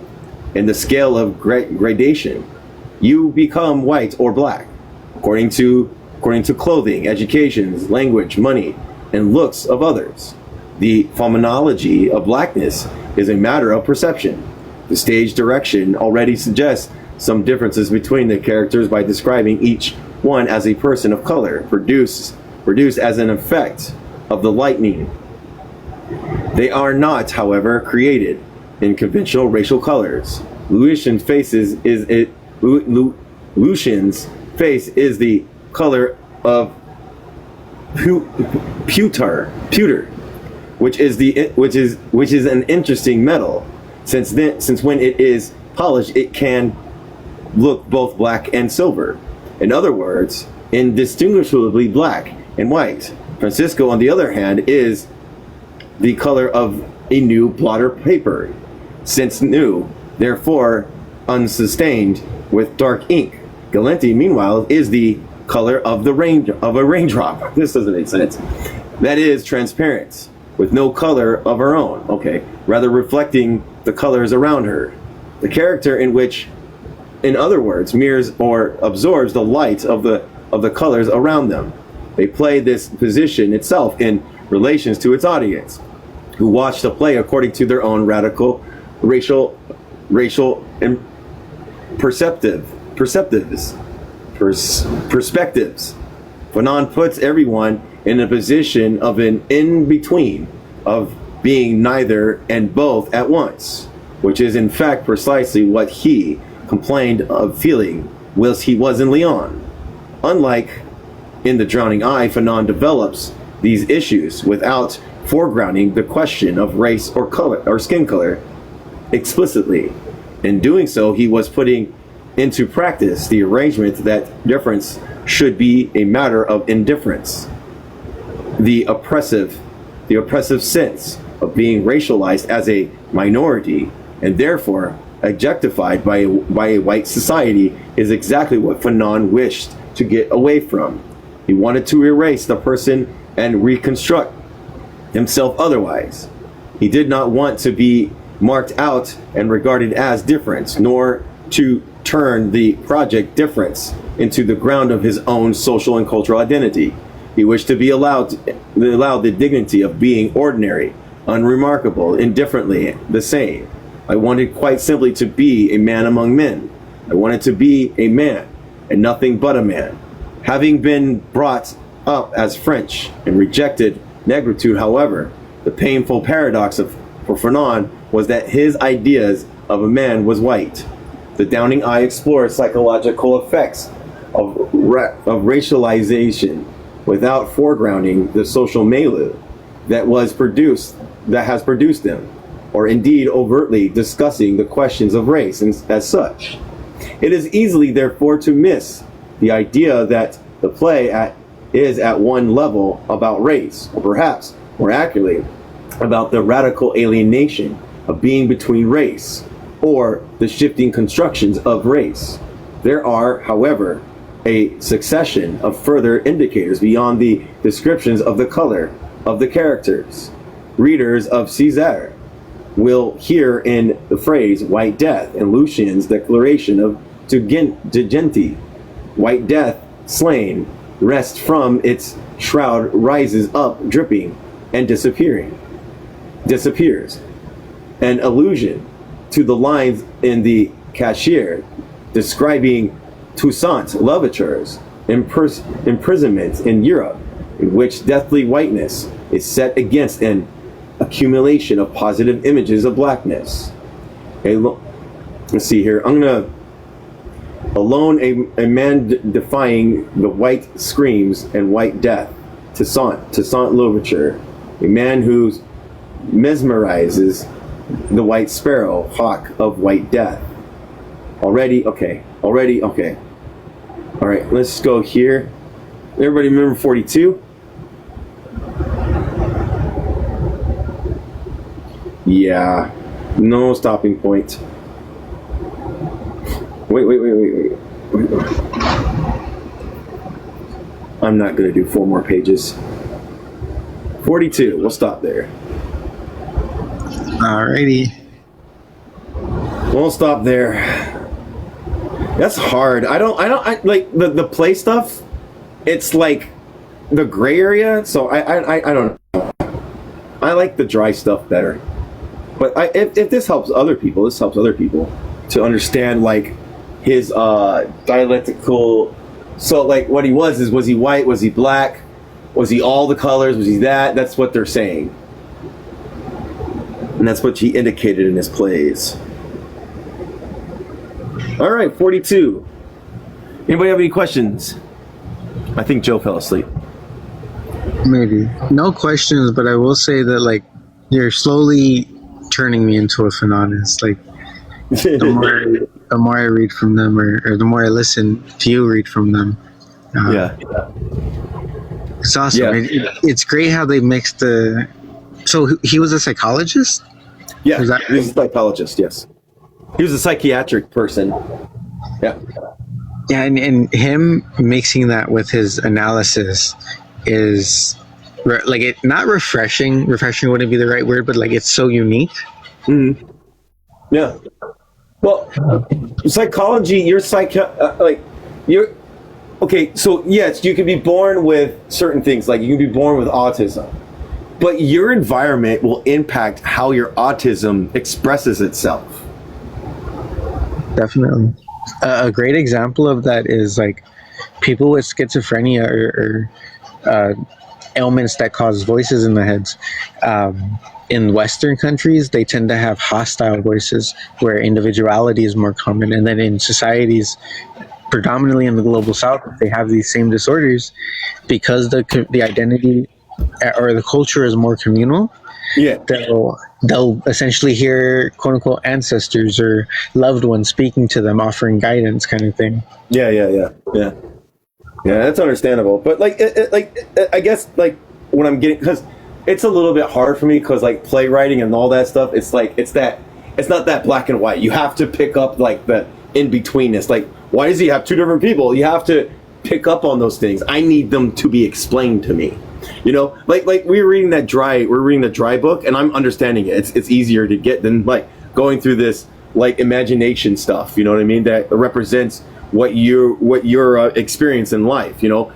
A: In the scale of gradation, you become white or black according to clothing, education, language, money, and looks of others. The phenomenology of blackness is a matter of perception. The stage direction already suggests some differences between the characters by describing each one as a person of color, produced as an effect of the lightning. They are not, however, created in conventional racial colors. Lucian's face is the color of pewter, which is an interesting metal, since when it is polished, it can look both black and silver. In other words, indistinguishably black and white. Francisco, on the other hand, is the color of a new blotter paper, since new, therefore unsustained with dark ink. Galenti, meanwhile, is the color of a raindrop. This doesn't make sense. That is transparent, with no color of her own. Okay, rather reflecting the colors around her. The character in other words, mirrors or absorbs the light of the colors around them. They play this position itself in relations to its audience, who watch the play according to their own radical racial and perspectives. Fanon puts everyone in a position of an in-between, of being neither and both at once, which is in fact precisely what he complained of feeling whilst he was in Lyon. Unlike in The Drowning Eye, Fanon develops these issues without foregrounding the question of race or color or skin color explicitly. In doing so, he was putting into practice the arrangement that difference should be a matter of indifference. The oppressive sense of being racialized as a minority and therefore objectified by a white society is exactly what Fanon wished to get away from. He wanted to erase the person and reconstruct himself otherwise. He did not want to be marked out and regarded as different, nor to turn the project difference into the ground of his own social and cultural identity. He wished to be allowed the dignity of being ordinary, unremarkable, indifferently the same. I wanted quite simply to be a man among men. I wanted to be a man and nothing but a man. Having been brought up as French and rejected negritude, however, the painful paradox for Fanon was that his ideas of a man was white. The Downing Eye explored psychological effects of racialization without foregrounding the social milieu that has produced them, or indeed overtly discussing the questions of race as such. It is easily, therefore, to miss the idea that the play is at one level about race, or perhaps, more accurately, about the radical alienation of being between race, or the shifting constructions of race. There are, however, a succession of further indicators beyond the descriptions of the color of the characters. Readers of Césaire will hear in the phrase White Death and Lucian's declaration of de Genti, White Death slain, rests from its shroud, rises up dripping and disappears. An allusion to the lines in the Cashier describing Toussaint Louverture's imprisonment in Europe, in which deathly whiteness is set against an accumulation of positive images of blackness. Let's see here. I'm gonna alone a man defying the white screams and white death. Toussaint Louverture, a man who mesmerizes the white sparrow hawk of white death. Already okay. All right, let's go here. Everybody remember 42? Yeah, no stopping point. Wait. I'm not gonna do 4 more pages. 42, we'll stop there.
C: Alrighty.
A: We'll stop there. That's hard. I like the play stuff. It's like the gray area, so I don't know. I like the dry stuff better. But if this helps other people, this helps other people to understand like his dialectical. So like what he was he white? Was he black? Was he all the colors? Was he that? That's what they're saying. And that's what he indicated in his plays. All right, 42. Anybody have any questions? I think Joe fell asleep.
C: Maybe. No questions, but I will say that, like, you're slowly turning me into a Fanonist. Like, the more I read from them, or the more I listen to you read from them.
A: Yeah.
C: It's awesome.
A: Yeah.
C: It's great how they mixed the... So he was a psychologist?
A: Yeah, he was a psychologist, yes. He was a psychiatric person. Yeah.
C: Yeah, and him mixing that with his analysis is like it not refreshing. Refreshing wouldn't be the right word, but like it's so unique.
A: Mm-hmm. Yeah. Well, psychology, you're okay. So yes, you can be born with certain things. Like you can be born with autism, but your environment will impact how your autism expresses itself.
C: Definitely. A great example of that is like people with schizophrenia or ailments that cause voices in the heads. In Western countries, they tend to have hostile voices where individuality is more common. And then in societies, predominantly in the global South, they have these same disorders because the identity or the culture is more communal,
A: Yeah.
C: they'll essentially hear quote unquote ancestors or loved ones speaking to them, offering guidance, kind of thing.
A: Yeah. That's understandable. But like, I guess like what I'm getting, because it's a little bit hard for me, because like playwriting and all that stuff, it's like it's not that black and white. You have to pick up like the in betweenness. Like, why does he have two different people? You have to pick up on those things. I need them to be explained to me. You know, like we're reading the dry book, and I'm understanding it. It's easier to get than like going through this like imagination stuff. You know what I mean? That represents what your experience in life. You know,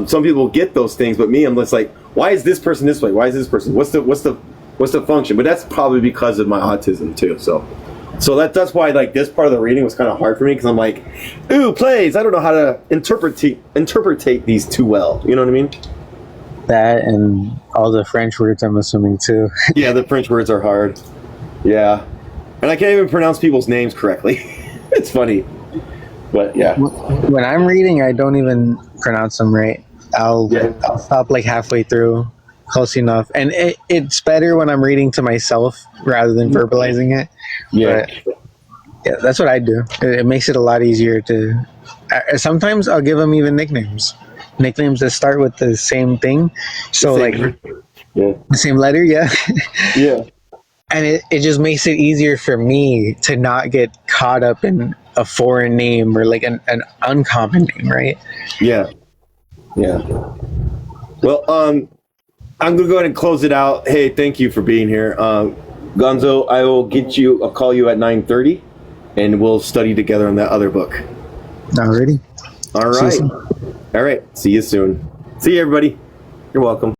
A: some people get those things, but me, I'm just like, why is this person this way? Why is this person? What's the function? But that's probably because of my autism too. So that's why like this part of the reading was kind of hard for me, because I'm like, ooh, plays. I don't know how to interpretate these too well. You know what I mean?
C: That and all the French words, I'm assuming too.
A: Yeah, the French words are hard. Yeah, and I can't even pronounce people's names correctly. It's funny, but yeah.
C: When I'm reading, I don't even pronounce them right. I'll stop like halfway through, close enough, and it's better when I'm reading to myself rather than verbalizing it.
A: Yeah.
C: But, yeah, that's what I do. It makes it a lot easier to. Sometimes I'll give them even nicknames that start with the same thing. So like the same letter, yeah.
A: Yeah.
C: And it just makes it easier for me to not get caught up in a foreign name or like an uncommon name, right?
A: Yeah. Well, I'm gonna go ahead and close it out. Hey, thank you for being here, Gonzo. I'll call you at 9:30, and we'll study together on that other book.
C: Alrighty.
A: All right. See you soon. See you, everybody. You're welcome.